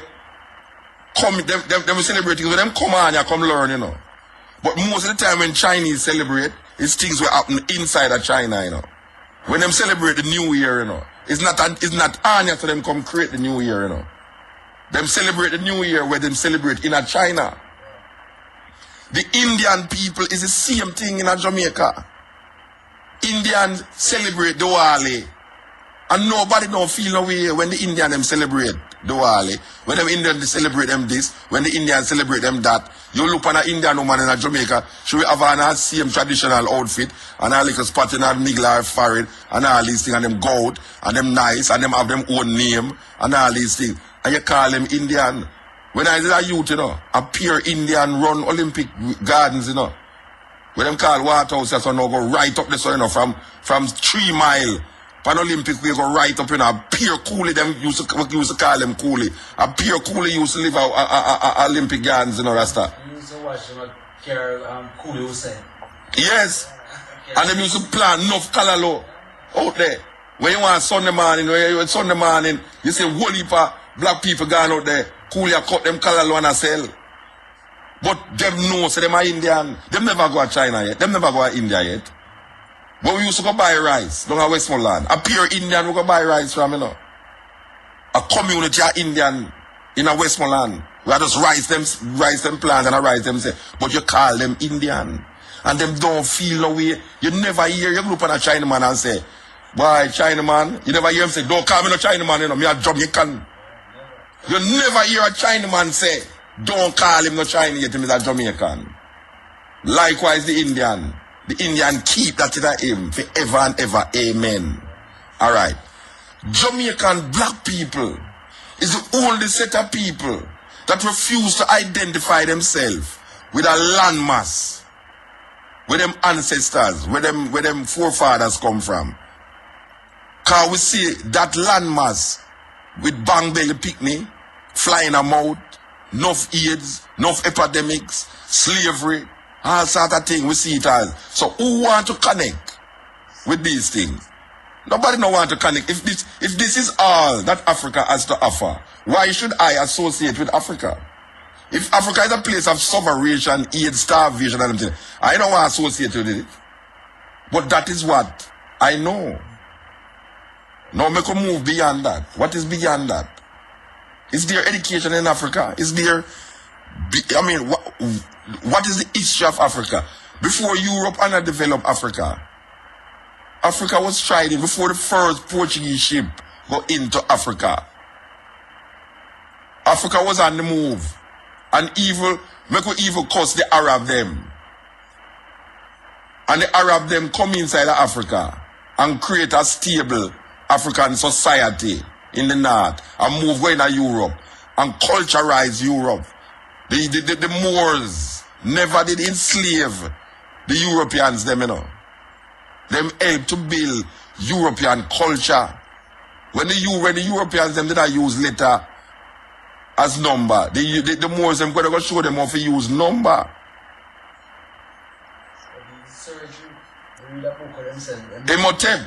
them celebrate things where them come on and come learn, you know. But most of the time when Chinese celebrate, it's things that happen inside of China, you know. When them celebrate the New Year, you know, it's not Anya to them come create the New Year, you know. Them celebrate the New Year where them celebrate in a China. The Indian people is the same thing in a Jamaica. Indians celebrate Diwali And nobody don't feel no way when the Indian them celebrate Diwali. When them Indians celebrate them this, when the Indians celebrate them that. You look on an Indian woman in a Jamaica, she will have on her same traditional outfit, and her little spot in her niggle or forehead, and all these things, and them gold, and them nice, and them have them own name, and all these things. And you call them Indian. When I did a youth, you know, a pure Indian run Olympic gardens, you know. When them call Waterhouse, so now go right up the so, you know, from 3 mile. Pan Olympic, we go right up in a pure coolie, them used to call them coolie. A pure coolie used to live at Olympic Gardens, you know, Rasta. You used to watch them at Coolie Hussein. Yes. And them used to plant enough calalo out there. When you want Sunday morning, you see whole heap of black people going out there. Coolie cut them calalo and a sell. But them know, so them are Indian. Them never go to China yet. Them never go to India yet. But we used to go buy rice down at Westmoreland. A pure Indian we go buy rice from, you know. A community of Indian in a Westmoreland. We just rice them plants and rice them say. But you call them Indian. And them don't feel no way. You never hear, you look at a Chinaman and say, boy, Chinaman. You never hear him say, don't call me no Chinaman, you know, me a Jamaican. You never hear a Chinaman say, don't call him no Chinese, him is a Jamaican. Likewise the Indian. The Indian keep that in him forever and ever. Amen. Alright. Jamaican black people is the only set of people that refuse to identify themselves with a landmass, where them ancestors, where them forefathers come from. Cause we see that landmass with bang belly picnic, flying about, enough AIDS, enough epidemics, slavery, all sort of things, we see it all. So who want to connect with these things? Nobody no want to connect. If this is all that Africa has to offer, why should I associate with Africa? If Africa is a place of starvation, AIDS, starvation, and everything, I don't want to associate with it. But that is what I know. Now make a move beyond that. What is beyond that? Is there education in Africa? Is there, what is the history of Africa? Before Europe underdeveloped Africa, Africa was thriving before the first Portuguese ship got into Africa. Africa was on the move. And evil curse the Arab them. And the Arab them come inside of Africa and create a stable African society in the north and move going to Europe and culturize Europe. The Moors never did enslave the Europeans, them, you know. Them helped to build European culture. When the Europeans, them did not use letter as number. The Moors, them going to show them how to use number. Imhotep.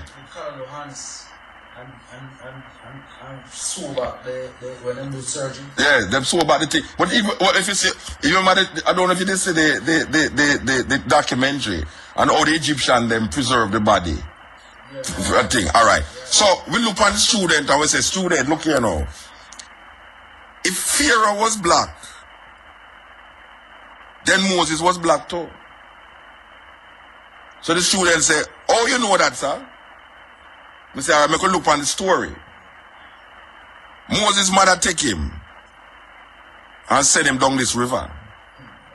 And sew back when them do surgery. Yeah, them sew back the thing. But even if you see, even I don't know if you did see the documentary and how the Egyptian them preserve the body. Yeah. Thing. All right. Yeah. So we look at the student and we say, student, look here now. If Pharaoh was black, then Moses was black too. So the student say, oh, you know that, sir? I say, I make a look on the story. Moses' mother take him and send him down this river.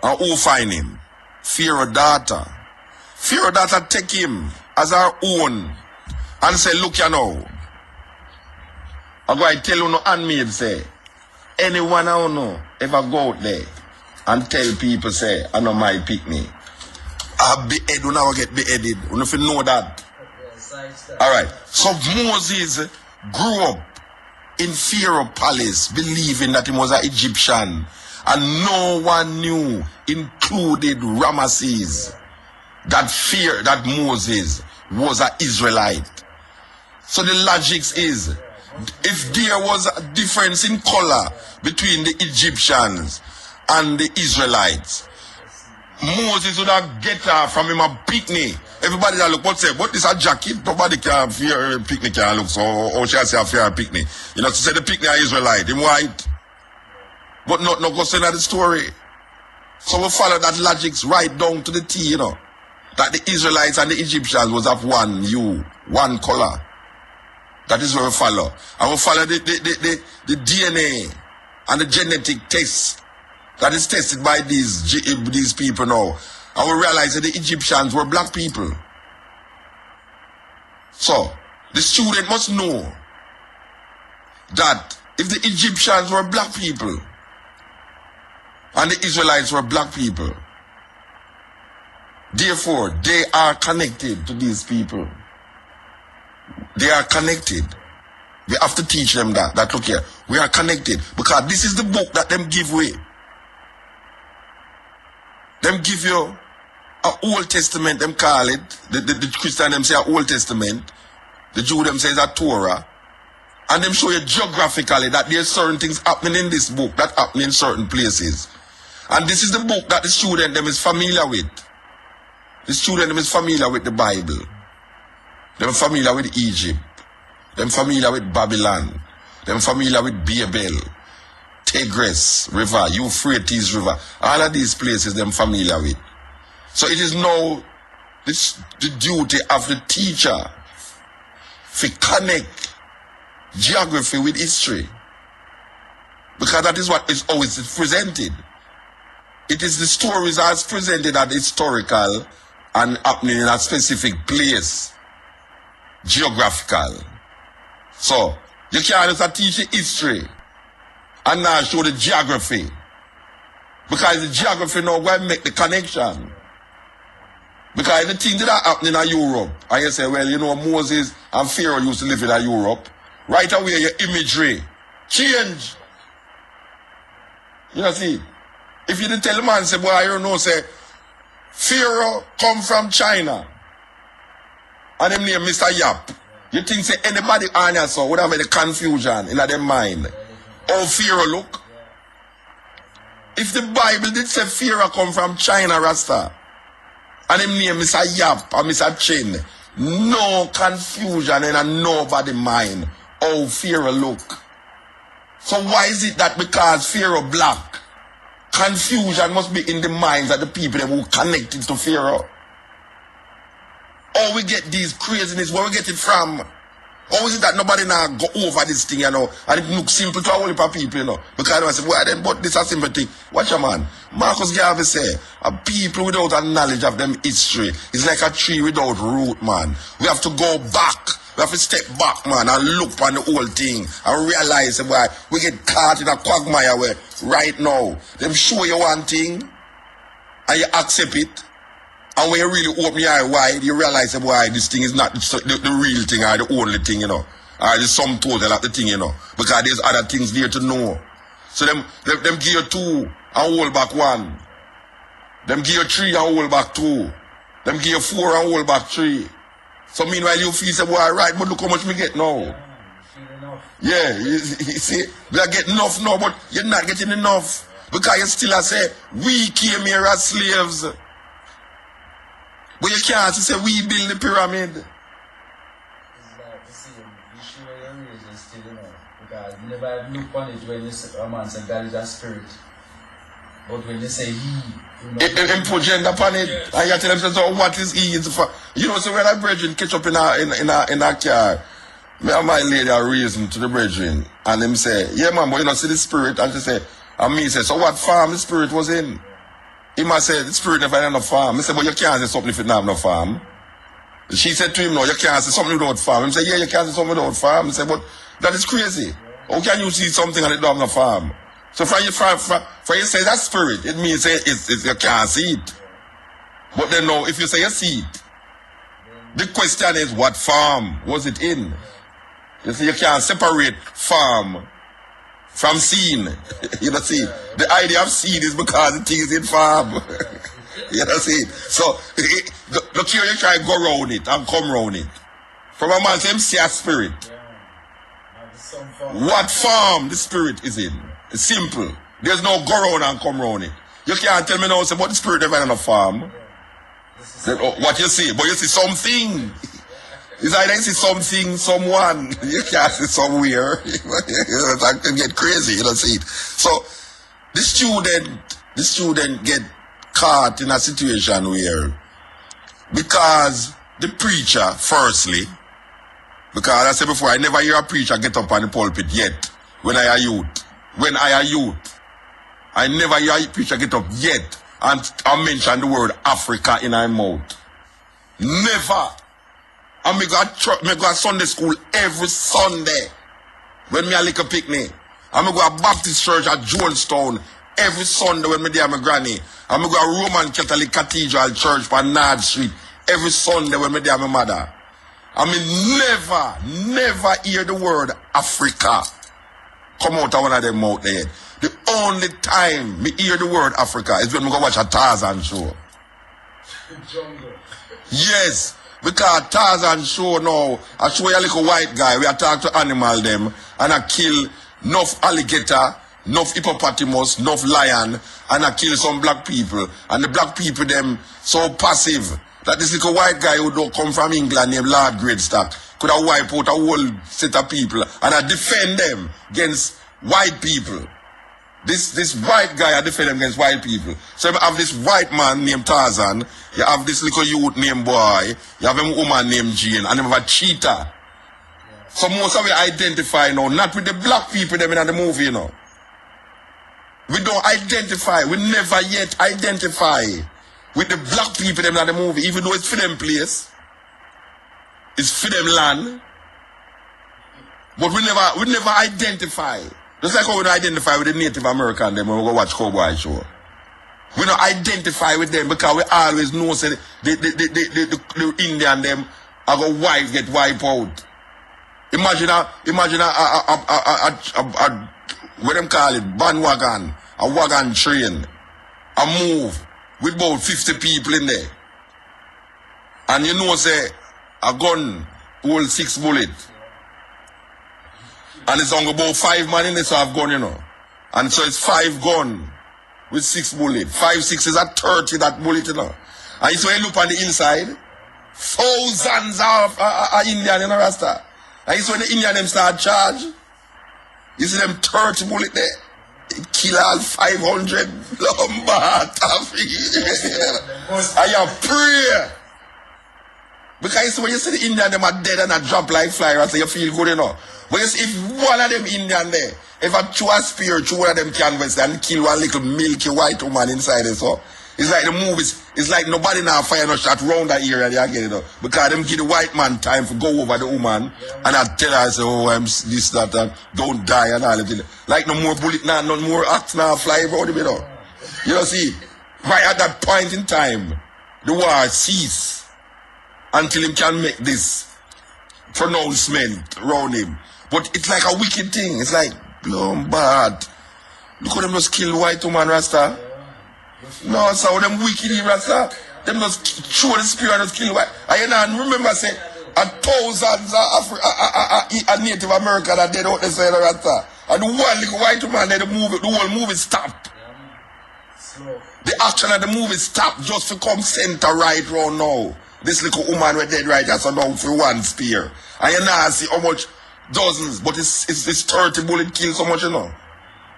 And who find him? Pharaoh's daughter. Pharaoh's daughter take him as her own and say, look you know. I'm going to tell you no handmaid say, anyone I don't know ever go out there and tell people say, I know my picnic. I'll be beheaded when I get beheaded. You know if you know that. Alright. So Moses grew up in Pharaoh's palace, believing that he was an Egyptian. And no one knew, included Ramesses, that Moses was an Israelite. So the logic is, if there was a difference in color between the Egyptians and the Israelites, Moses would have get her from him a picnic. Everybody that look, what say, what is a jacket? Nobody can fear a picnic can look, so or shall I say a fear a picnic. You know, to say the picnic are Israelite, him white. But not go say that the story. So we follow that logic right down to the T, you know. That the Israelites and the Egyptians was of one hue, one color. That is what we follow. And we follow the DNA and the genetic test that is tested by these people now. And we realize that the Egyptians were black people. So, the student must know that if the Egyptians were black people and the Israelites were black people, therefore they are connected to these people. They are connected. We have to teach them that look here, we are connected, because this is the book that them give away. Them give you an Old Testament, them call it. The Christian them say an Old Testament. The Jew them say it's a Torah. And them show you geographically that there's certain things happening in this book that happen in certain places. And this is the book that the student them is familiar with. The student them is familiar with the Bible. Them familiar with Egypt. Them familiar with Babylon. Them familiar with Babel, Tigris River, Euphrates River. All of these places them familiar with. So it is now the duty of the teacher to connect geography with history. Because that is what is always presented. It is the stories as presented as historical and happening in a specific place. Geographical. So, you can't just teach the history and now show the geography. Because the geography now going to make the connection. Because the things that are happening in Europe, and you say, well, you know, Moses and Pharaoh used to live in Europe. Right away, your imagery change. You know, see, if you didn't tell the man, say, boy, I don't know, say, Pharaoh come from China, and him name Mr. Yap. You think, say, anybody on your so would have made a confusion in their mind? How Pharaoh look? If the Bible did say Pharaoh come from China, Rasta, and him name Mr. Yap or Mr. Chin, no confusion in nobody mind how Pharaoh look. So why is it that because Pharaoh black, confusion must be in the minds of the people who connected to Pharaoh? Or we get these craziness, where we get it from? How is it that nobody now go over this thing, you know, and it looks simple to a whole heap of people, you know? Because I say, well, then, but this is a simple thing. Watch your man. Marcus Garvey say, a people without a knowledge of them history is like a tree without root, man. We have to go back. We have to step back, man, and look on the whole thing and realize, boy, we get caught in a quagmire where right now, them show you one thing and you accept it. And when you really open your eye wide, you realize, boy, this thing is not the real thing or the only thing, you know. Or the sum total of the thing, you know. Because there's other things there to know. So them give you 2 and hold back 1. Them give you 3 and hold back 2. Them give you 4 and hold back 3. So meanwhile you feel, say, boy, right, but look how much we get now. Yeah, you see, we are getting enough now, but you're not getting enough. Because you still say, we came here as slaves. But you can't say we build the pyramid. It's like the same issue where your religion still, you know, because you never look on it when you say, a man say God is a spirit. But when you say he, you know, and put gender upon it, yes. And you tell them, so what is he? You know, so when a brethren catch up in a car, me and my lady are reason to the brethren, and them say, yeah man, but you know, see the spirit, and she say, and me say, so what farm the spirit was in? He must say, the spirit never had no farm. I said, but you can't say something if it don't have no farm. She said to him, no, you can't say something without farm. He said, yeah, you can't say something without farm. He said, but that is crazy. How can you see something and it don't have no farm? So for you say that spirit, it means it's you can't see it. But then no, if you say you see it, the question is, what farm was it in? You see, you can't separate farm from seed. You know, see, the idea of seed is because the thing is in farm. You know, see. So, look here, you try to go around it and come around it. From a man, say, see a spirit. What farm the spirit is in? It's simple. There's no go around and come around it. You can't tell me now, say, but the spirit never in a farm. Then, what you see? But you see something. It's either you see something, someone, you can't see somewhere. That can get crazy, you don't see it. So the student get caught in a situation where, because the preacher, firstly, Because I said before, I never hear a preacher get up on the pulpit yet. When I are youth. When I are youth. I never hear a preacher get up yet and mention the word Africa in our mouth. Never. And me go to Sunday school every Sunday. When me a little picnic. And me go to Baptist church at Jonestown every Sunday when me there my granny. And me go to Roman Catholic Cathedral Church on Nard Street every Sunday when me there my mother. I mean never hear the word Africa come out of one of them mouth there. The only time me hear the word Africa is when me go watch a Tarzan show. Jungle. Yes, because Tarzan show now, I show you a little white guy, we attack to animal them, and I kill enough alligator, enough hippopotamus, enough lion, and I kill some black people. And the black people them so passive that this little white guy who don't come from England named Lord Greatstock could have wiped out a whole set of people and I defend them against white people. This white guy I defend them against white people. So you have this white man named Tarzan, you have this little youth named Boy, you have a woman named Jane, and you have a cheetah. So most of we identify now, not with the black people them in the movie, you know. We don't identify, we never yet identify with the black people them in the movie, even though it's for them place. It's for them land. But we never identify. Just like how we don't identify with the Native American them when we go watch Cowboy show. We don't identify with them because we always know say the Indian them are going to wipe get wiped out. Imagine what them call it, bandwagon, a wagon train, a move with about 50 people in there. And you know say a gun hold 6 bullets. And it's only about 5 man in this half gun, you know. And so it's 5 gun with 6 bullets. 5, 6 is a 30 that bullet, you know. And so you look on the inside, thousands of Indian, you know, Rasta. And so when the Indian them start charge, you see them 30 bullet there. It kill all 500 lumber taffy. And you pray. Because when you see the Indian them are dead and a drop like fly, Rasta, you feel good, you know. But you see, if one of them Indian there, if I throw a spear through one of them canvas and kill one little milky white woman inside it, so it's like the movies, it's like nobody now fire no shot round that area they again, you know. Because them give the white man time to go over the woman and I tell her, say, oh, I'm this, that, and don't die and all of it. Like no more bullet now, no more axe now fly around the middle. You know, see, right at that point in time, the war cease until him can make this pronouncement around him. But it's like a wicked thing. It's like, bad. Look how them just kill white woman, Rasta. No, so them wicked, Rasta. Them just throw the spear and just kill white. And remember, say, thousands of Native American are dead out there, say, Rasta. And the one little white woman, the whole movie stopped. The action of the movie stopped just to come center right round now. This little woman were dead right just down for 1 spear. And you now see how much dozens, but it's 30 bullet kill so much, you know.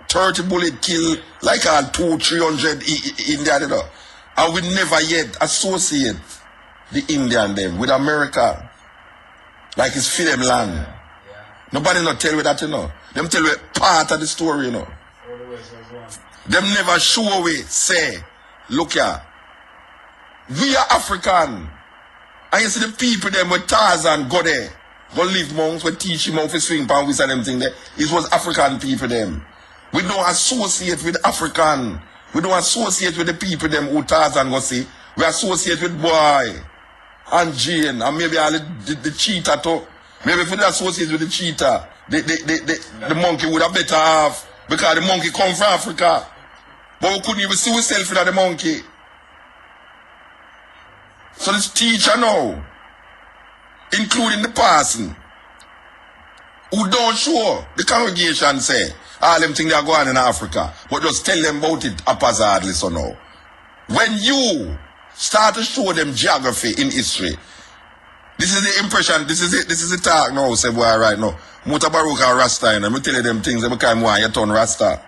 30 bullet kill like 200-300 Indian, you know. And we never yet associate the Indian them with America. Like it's for them land. Nobody not tell you that, you know. Them tell you part of the story, you know. Them never show we say, look here, we are African. And you see the people them with Tarzan go there. Go live monks, we teach him how to swing pan with them thing there. It was African people them. We don't associate with African. We don't associate with the people them who Tarzan go see. We associate with Boy and Jane and maybe all the cheetah too. Maybe if we associate with the cheetah, the monkey would have better have because the monkey come from Africa. But we couldn't even see ourselves without the monkey. So this teacher now, including the person who don't show the congregation say all them things they are going in Africa, but just tell them about it haphazardly so now. When you start to show them geography in history, this is the impression, this is the talk now, say boy right now. MUTABARUKA Rasta, and I'm tell you them things every time why you turn Rasta.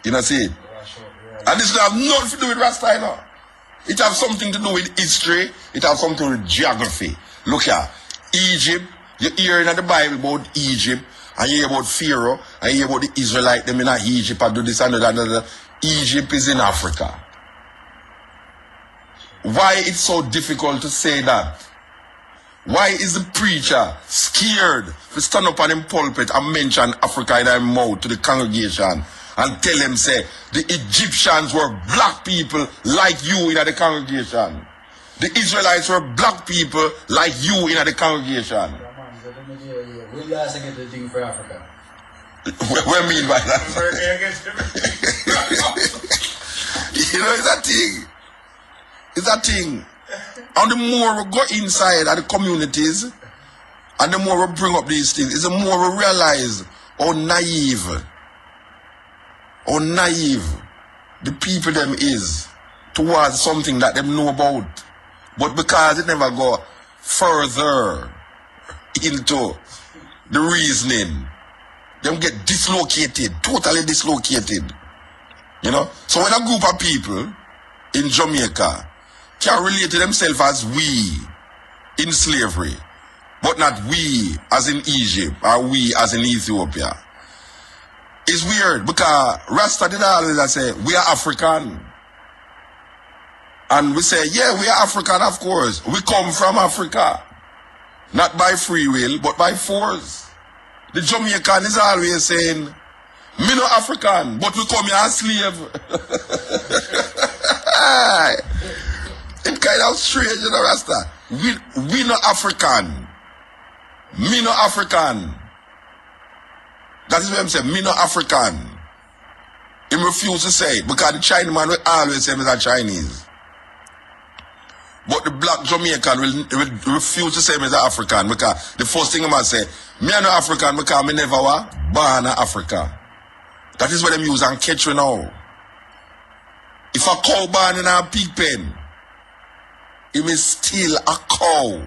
You know see it? And this have nothing to do with Rasta, you know. It has something to do with history. It has something to do with geography. Look here. Egypt, you hear in the Bible about Egypt, and you hear about Pharaoh, and you hear about the Israelites, them in Egypt, and do this and that. Egypt is in Africa. Why it's so difficult to say that? Why is the preacher scared to stand up on him pulpit and mention Africa in their mouth to the congregation and tell them, say, the Egyptians were black people like you in the congregation. The Israelites were black people like you in the congregation. Where you guys get the thing for Africa? What do you mean by that? You know, it's a thing. It's a thing. And the more we go inside of the communities, and the more we bring up these things, is the more we realize how naive the people them is towards something that them know about. But because it never go further into the reasoning, them get dislocated, totally dislocated. You know? So when a group of people in Jamaica can relate to themselves as we in slavery, but not we as in Egypt or we as in Ethiopia, it's weird because Rasta did always say, we are African. And we say, yeah, we are African, of course. We come from Africa. Not by free will, but by force. The Jamaican is always saying, me no African, but we come here as slave. It's kind of strange, you know, Rasta. We no African. Me no African. That is what I'm saying. Me no African. He refused to say it because the Chinaman will always say he's a Chinese. But the black Jamaican will refuse to say he's an African because the first thing he must say, me am no African because me never was born in Africa. That is what them use and catch you now. If a cow born in a pig pen, it is still a cow.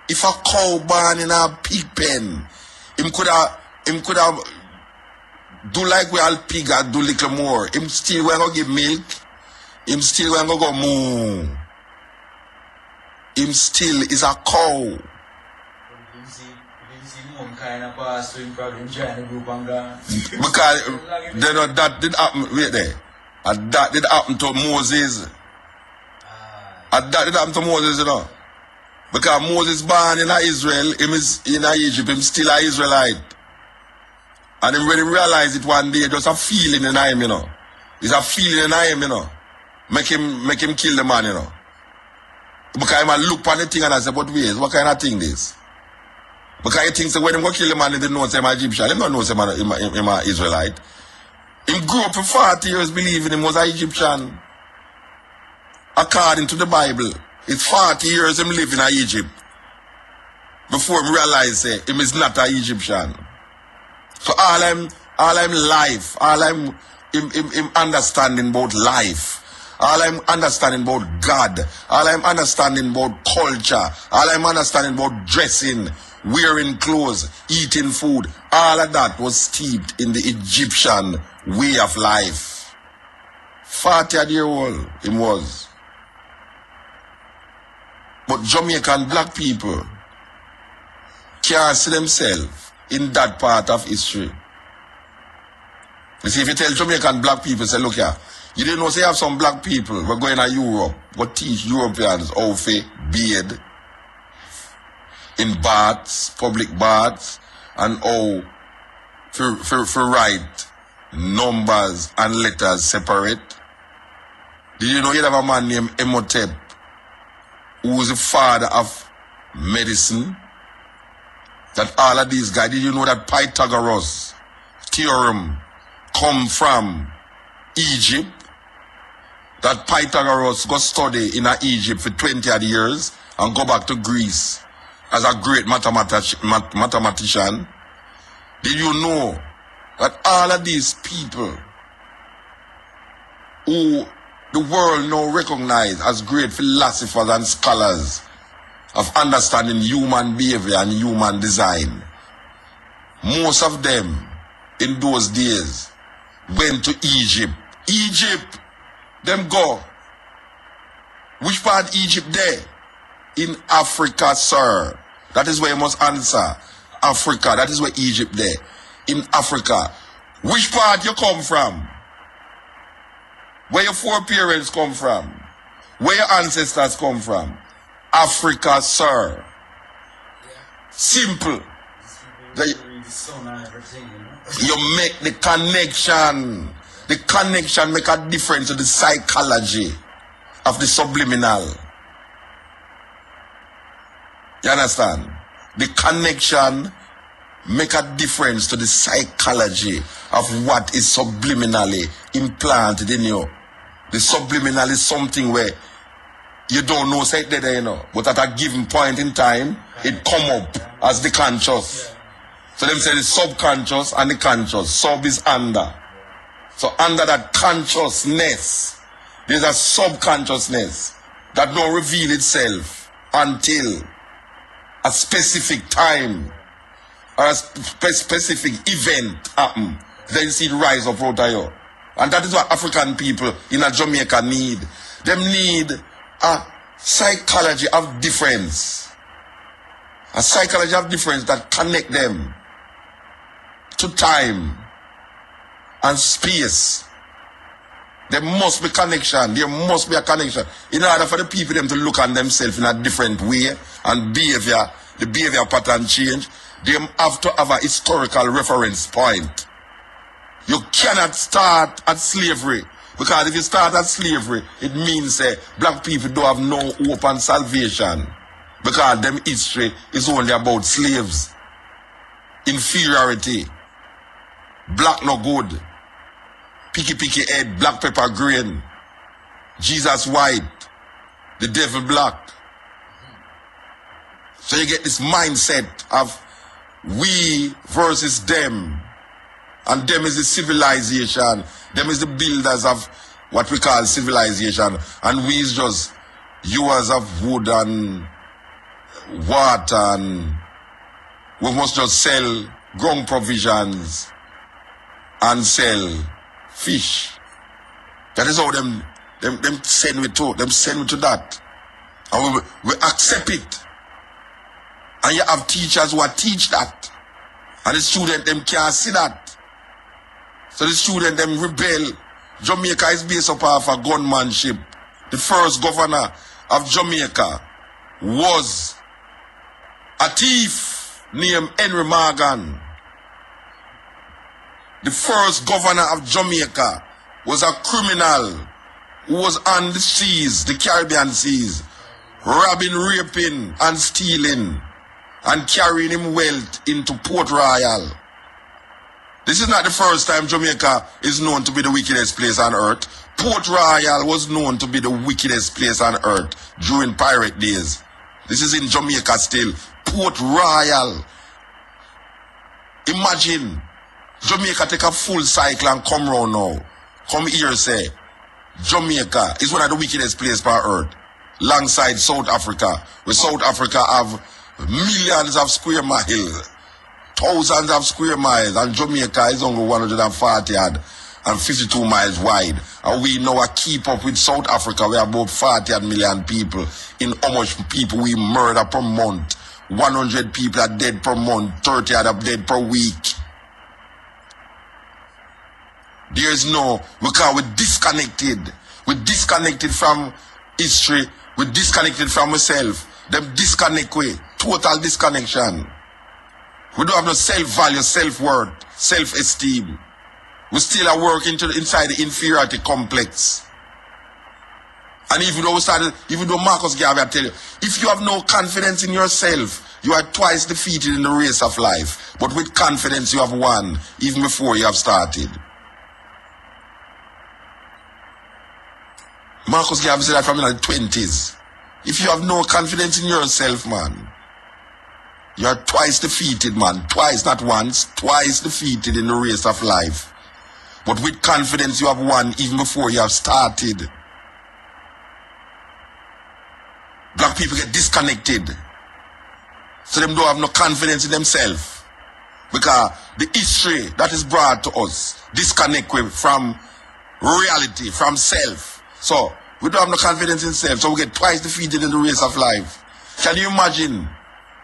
If a cow born in a pig pen, him could have do like we all pig and do little more. Him still when go give milk. Him still when go moo. Him still is a cow. Because they know that did happen. Wait there. And that did happen to Moses. And that did happen to Moses, you know. Because Moses born in Israel, him is in Egypt, him still an Israelite. And him when he realized it one day, just a feeling in him, you know. It's a feeling in him, you know. Make him kill the man, you know. Because him look on the thing and I say, but wait, what kind of thing this? Because he thinks that when him go kill the man, he didn't know him Egyptian. He don't know him an Israelite. Him grew up for 40 years believing him was an Egyptian. According to the Bible, it's 40 years him live in Egypt before him realize him is not an Egyptian. So all I'm life, all I'm understanding about life, all I'm understanding about God, all I'm understanding about culture, all I'm understanding about dressing, wearing clothes, eating food, all of that was steeped in the Egyptian way of life. 40-year-old him was. But Jamaican black people can't see themselves in that part of history. You see, if you tell Jamaican black people, say, look here, you didn't know, say, you have some black people, we're going to Europe, but teach Europeans how to bathe in baths, public baths, and how to write numbers and letters separate. Did you know you have a man named Emotep, who was the father of medicine? That all of these guys, did you know that Pythagoras theorem come from Egypt? That Pythagoras got study in Egypt for 20 odd years and go back to Greece as a great mathematician. Did you know that all of these people who the world now recognize as great philosophers and scholars of understanding human behavior and human design, most of them in those days went to Egypt. Egypt, them go. Which part Egypt there? in Africa, sir. That is where you must answer. Africa, that is where Egypt there. In Africa. Which part you come from? Where your foreparents come from? Where your ancestors come from? Africa, sir. Simple. You make the connection. The connection make a difference to the psychology of the subliminal. You understand? The connection make a difference to the psychology of what is subliminally implanted in you. The subliminal is something where you don't know say that, you know, but at a given point in time, it come up as the conscious. So them say the subconscious and the conscious. Sub is under. So under that consciousness, there's a subconsciousness that don't reveal itself until a specific time or a specific event happen. Then you see it rise up out of you. And that is what African people in a Jamaica need. Them need a psychology of difference. A psychology of difference that connect them to time and space. There must be connection. There must be a connection. In order for the people them to look on themselves in a different way and behavior, the behavior pattern change, they have to have a historical reference point. You cannot start at slavery. Because if you start at slavery, it means black people don't have no hope and salvation. Because them history is only about slaves. Inferiority. Black no good. Picky head, black pepper green. Jesus white. The devil black. So you get this mindset of we versus them. And them is the civilization. Them is the builders of what we call civilization. And we is just users of wood and water. And we must just sell ground provisions and sell fish. That is how them send me to. Them send me to that. And we accept it. And you have teachers who teach that. And the student them can't see that. So the student them rebel. Jamaica is based upon a gunmanship. The first governor of Jamaica was a thief named Henry Morgan. The first governor of Jamaica was a criminal who was on the seas, the Caribbean seas, robbing, raping, and stealing, and carrying him wealth into Port Royal. This is not the first time Jamaica is known to be the wickedest place on earth. Port Royal was known to be the wickedest place on earth during pirate days. This is in Jamaica still. Port Royal. Imagine Jamaica take a full cycle and come round now. Come here, say. Jamaica is one of the wickedest places on earth. Alongside South Africa. Where South Africa have millions of square miles. Thousands of square miles. And Jamaica is only 140 and 52 miles wide. And we now keep up with South Africa. We have about 40 million people. In how much people we murder per month. 100 people are dead per month. 30 are dead per week. There is no, because we're disconnected. We're disconnected from history. We're disconnected from ourselves. Them disconnect with total disconnection. We don't have no self-value, self-worth, self-esteem. We still are working inside the inferiority complex. And even though Marcus Garvey tell you, if you have no confidence in yourself, you are twice defeated in the race of life. But with confidence you have won, even before you have started. Marcus Garvey said that from in the 20s. If you have no confidence in yourself, man, you are twice defeated, man. Twice, not once. Twice defeated in the race of life. But with confidence you have won even before you have started. Black people get disconnected. So them don't have no confidence in themselves. Because the history that is brought to us disconnect from reality, from self. So we don't have no confidence in self. So we get twice defeated in the race of life. Can you imagine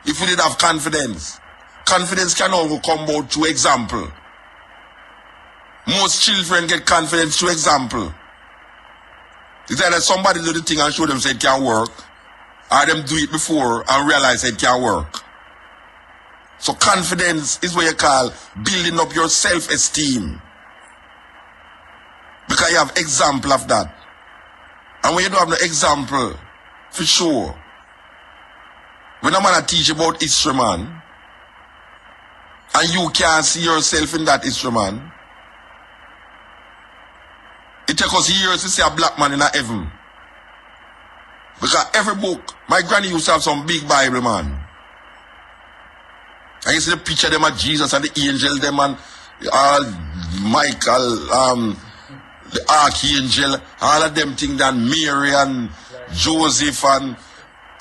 if we did have confidence? Confidence can only come about through example. Most children get confidence through example. It's either somebody do the thing and show them say it can work, or them do it before and realize it can work. So confidence is what you call building up your self-esteem. Because you have example of that. And when you don't have no example, for sure, when a man teach about history, man, and you can't see yourself in that history, man, it takes us years to see a black man in a heaven. Because every book, my granny used to have some big Bible, man. And you see the picture of them of Jesus and the angel, them and Michael, the archangel, all of them things, and Mary and Joseph and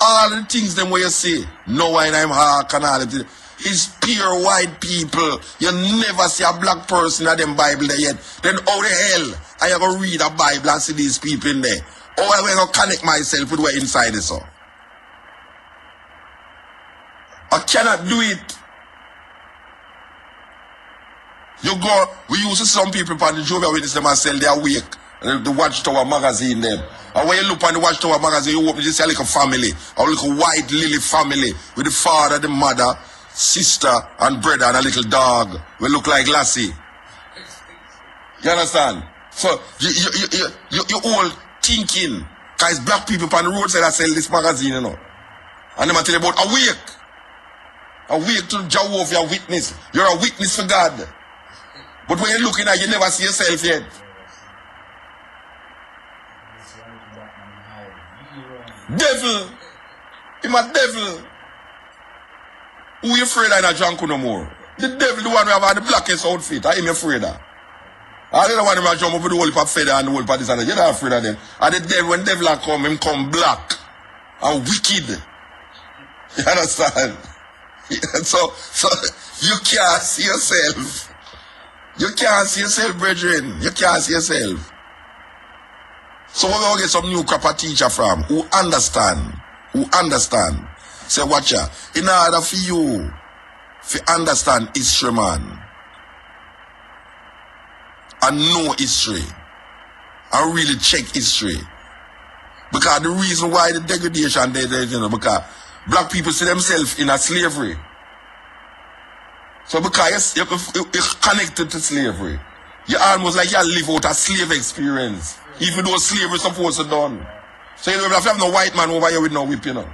all the things them where you see, Noah and I'm Ark and all of it. It's pure white people. You never see a black person in them Bible there yet. Then how the hell I ever read a Bible and see these people in there? How I will connect myself with what inside it so? I cannot do it. You go, we used to see some people on the Jehovah's Witness them and sell their wake. The Watchtower magazine them. And when you look on the Watchtower magazine, you open, you see a little family. A little white lily family with the father, the mother, sister and brother and a little dog. We look like Lassie. You understand? So you all thinking, because black people on the roadside that sell this magazine, you know. And them tell you about awake. Awake to Jehovah's Witness. You're a witness for God. But when you're looking at it, you never see yourself yet. Devil. Him a devil. Who you afraid of in a Janko no more? The devil, the one who have the blackest outfit. I am afraid of. I don't want him to jump over the whole of feather and the whole of this and that. You're not afraid of them. And the devil, when the devil come, him come black and wicked. You understand? So you can't see yourself. You can't see yourself, brethren. You can't see yourself. So we're going to get some new crop of teacher from who understand. Say, watch ya. In order for you to understand history, man, and know history, and really check history. Because the reason why the degradation there, you know, because black people see themselves in a slavery. So because you're connected to slavery, you almost like you live out a slave experience, even though slavery is supposed to be done. So you don't have no white man over here with no whip, you know.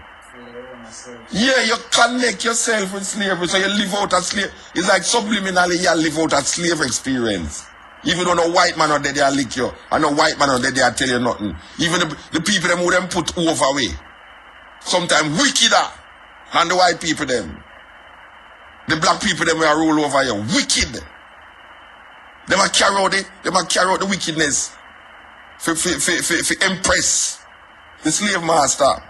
Yeah, you connect yourself with slavery, so you live out a slave. It's like subliminally you live out a slave experience. Even though no white man out there they lick you, and no white man out there they tell you nothing. Even the people them who them put over way, sometimes wickeder than the white people them. The black people them will roll over you, wicked. They might carry out the wickedness for impress the slave master.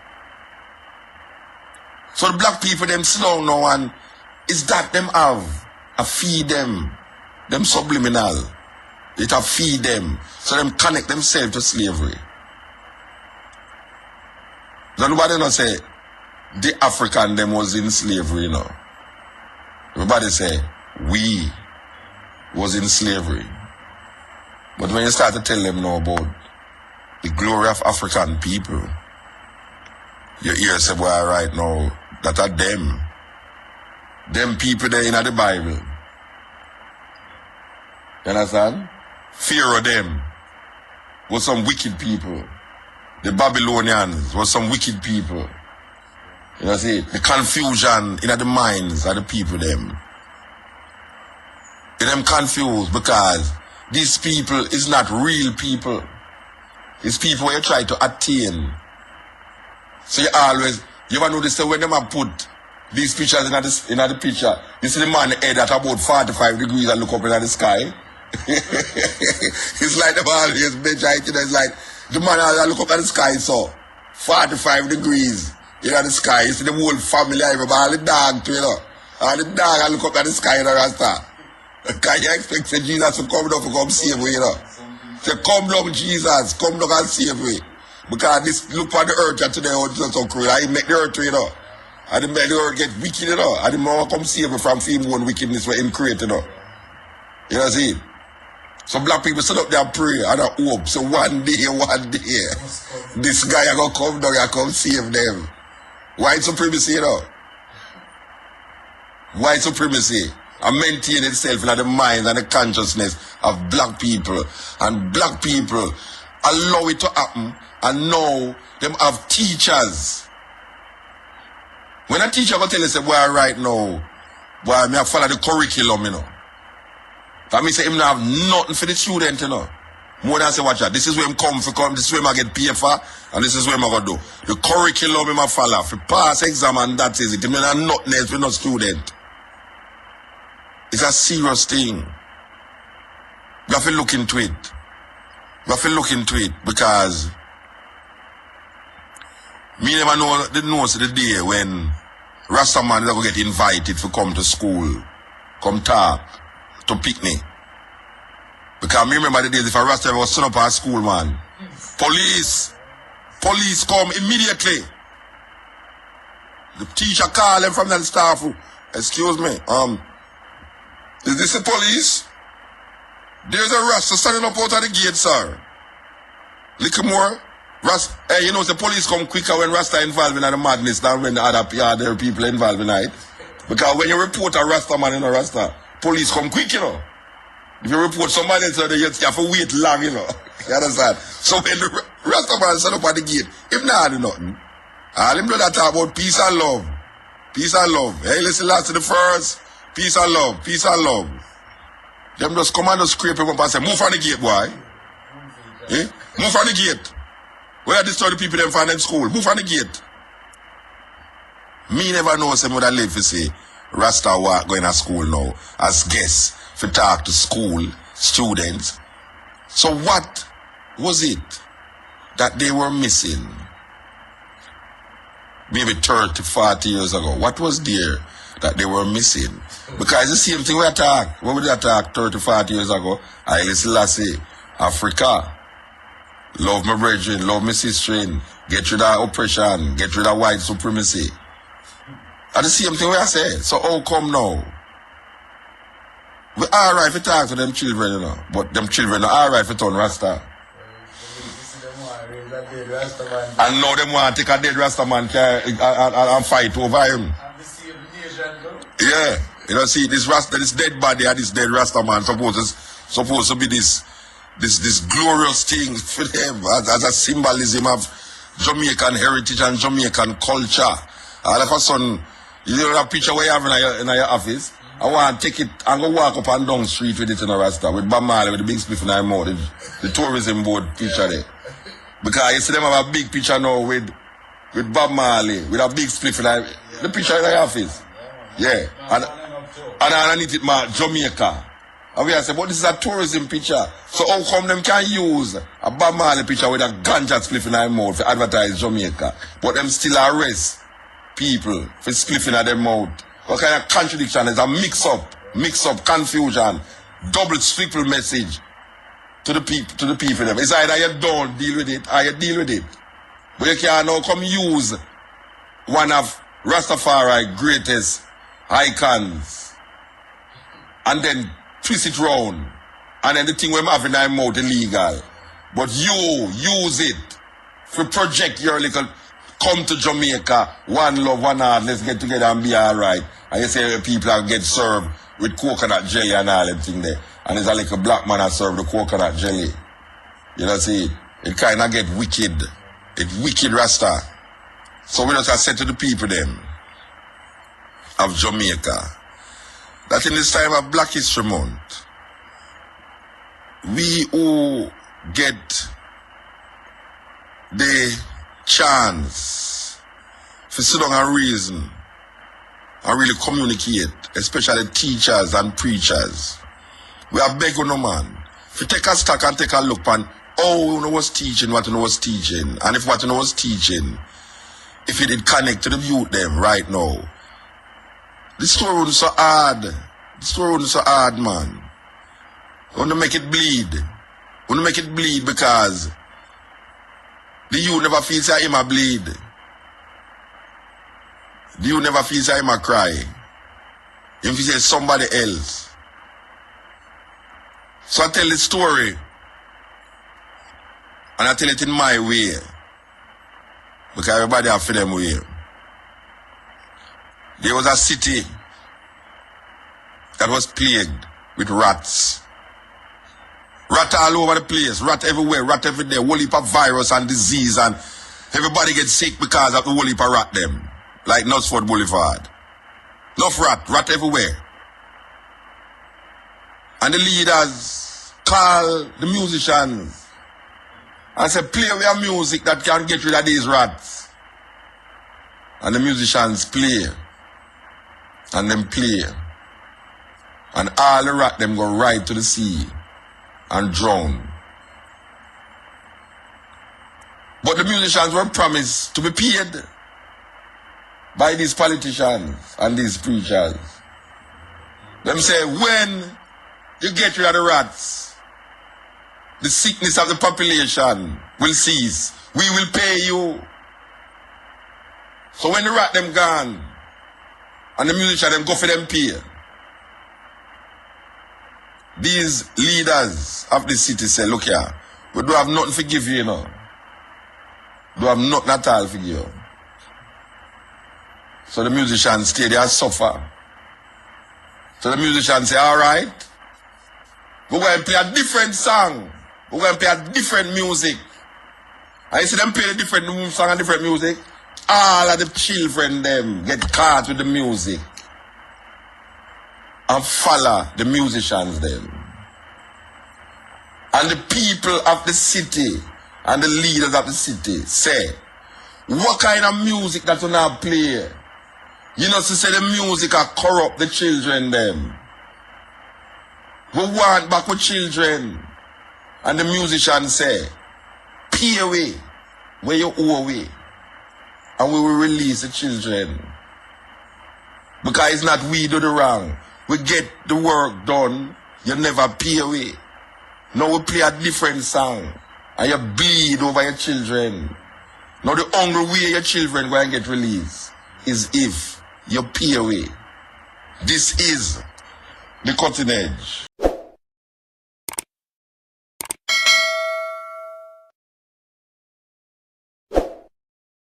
So the black people them sit down now and it's that them have a feed them subliminal. It have feed them. So them connect themselves to slavery. Nobody not say the African them was in slavery, you know. Everybody say we was in slavery. But when you start to tell them now about the glory of African people, your ears say, well, right now, that are them. Them people there in the Bible. You understand? Fear of them was some wicked people. The Babylonians was some wicked people. You know, see, the confusion in the minds of the people them. Them confused because these people is not real people. It's people where you try to attain. So you ever notice that when them have put these pictures in the picture, you see the man head at about 45 degrees and look up in the sky. It's like them always measure it, you know, it's like the man look up at the sky, so 45 degrees in the sky. You see the whole family, all the dog too, you know. And the dog look up at the sky, you know, Rasta. Can you expect Jesus to come down to come save you, you know? Say, come down, Jesus, come down and save me. Because this look for the earth and today it's just so cruel. I make the earth, you know. I didn't make the earth get wicked, you know. I didn't want to come save me from film one wickedness where him created, you know. You know what I see? So black people sit up there and pray and I hope. So one day, this guy are gonna come down and come save them. White supremacy, you know. White supremacy and maintain itself in the mind and the consciousness of black people. And black people allow it to happen and now them have teachers. When a teacher go tell you, say, boy, right now, boy, I have follow the curriculum, you know. That means say him not have nothing for the student, you know. More than say, watch that. This is where him come, this is where I get paid for, and this is where I go do. The curriculum him a follow. For pass exam and that is it. Him not nothing else for no student. It's a serious thing. You have to look into it. You have to look into it because me never know the day when Rastaman is going to get invited to come to school, come talk, to picnic. Because me remember the days if a Rasta was son up at school, man. Police come immediately. The teacher call them from the staff. Excuse me, is this the police? There's a Rasta standing up out of the gate, sir. Little more. Hey, you know, the police come quicker when Rasta involved in the madness than when the other people involved in it. Because when you report a Rasta man in a Rasta, police come quick, you know. If you report somebody else, you have to wait long, you know. You understand? So when the Rasta man stand up at the gate, if not do nothing, all him do that talk about peace and love. Peace and love. Hey, listen last to the first. Peace and love. Peace and love. Them just Commandos scrape him up and say, move from the gate, boy. Eh? Move from the gate. Where destroy the people them find in school. Move from the gate. Me never know some would have live to say Rasta walk going to school now as guests to talk to school students. So what was it that they were missing? Maybe 30, 40 years ago. What was there that they were missing? Because it's the same thing we attack. What would they attack 30, 40 years ago? Haile Selassie, Africa. Love my brethren, love my sister, get rid of oppression, get rid of white supremacy. And the same thing we I say. So how come now? We alright to talk to them children, you know. But them children are alright to turn Rasta. And now them want to take a dead Rasta man and fight over him. Yeah. You know, see, this Rasta, this dead body and this dead Rasta man supposed to be this glorious thing for them as a symbolism of Jamaican heritage and Jamaican culture. All of a sudden, you know that picture where you have in your office? I want to take it and go walk up and down the street with it in a Rasta, with Bob Marley, with the big spliff in their mouth, the tourism board picture there. Because you see them have a big picture now with Bob Marley, with a big spliff in the picture in their office. Yeah. And underneath it, Jamaica. And we say, but this is a tourism picture. So how come them can use a Bob Marley picture with a ganja spliff in their mouth to advertise Jamaica? But them still arrest people for spliffing at their mouth. What kind of contradiction is a mix-up, confusion, double triple message to the people them. It's either you don't deal with it or you deal with it. But you can now come use one of Rastafari greatest icons and then twist it round. And then the thing we're having in mouth illegal. But you use it to project your little come to Jamaica, one love, one heart, let's get together and be alright. And you say people get served with coconut jelly and all them thing there. And there's a little black man that serve the coconut jelly. You know, see, it kind of get wicked. It's wicked Rasta. So we just said to the people them of Jamaica that in this time of Black History Month, we who get the chance to sit down and reason and really communicate, especially teachers and preachers. We are begging no man to take a stock and take a look on how you was teaching, what you was teaching, and if what you was teaching, if it did connect to the youth them right now. The story wasn't so hard. The story wasn't so hard, man. I want to make it bleed. I want to make it bleed because The youth never feels like him a bleed. The youth never feels like him a cry. If he says somebody else. So I tell the story. And I tell it in my way. Because everybody have for them way. There was a city that was plagued with rats. Rat all over the place, rat everywhere, rat every day, whole heap of virus and disease, and everybody gets sick because of the whole heap of rat them. Like Knutsford Boulevard. Enough rat everywhere. And the leaders call the musicians and say, play your music that can get rid of these rats. And the musicians play. And them play. And all the rat them go right to the sea and drown. But the musicians were promised to be paid by these politicians and these preachers. Them say, when you get rid of the rats, the sickness of the population will cease. We will pay you. So when the rat them gone, and the musician them go for them pay, these leaders of the city say, look here, we do have nothing to give you, you know. Do have nothing at all for you. So the musicians stay there and suffer. So the musicians say, all right, we're going to play a different song. We're going to play a different music. And you see them play a different song and different music. All of the children them get caught with the music and follow the musicians them. And the people of the city and the leaders of the city say, what kind of music that you now play? You know, to say the music are corrupt the children them. We want back with children. And the musicians say, pay away where you owe away. And we will release the children. Because it's not we do the wrong. We get the work done, you never pay away. Now we play a different song. And you bleed over your children. Now the only way your children will get released is if you pay away. This is the cutting edge.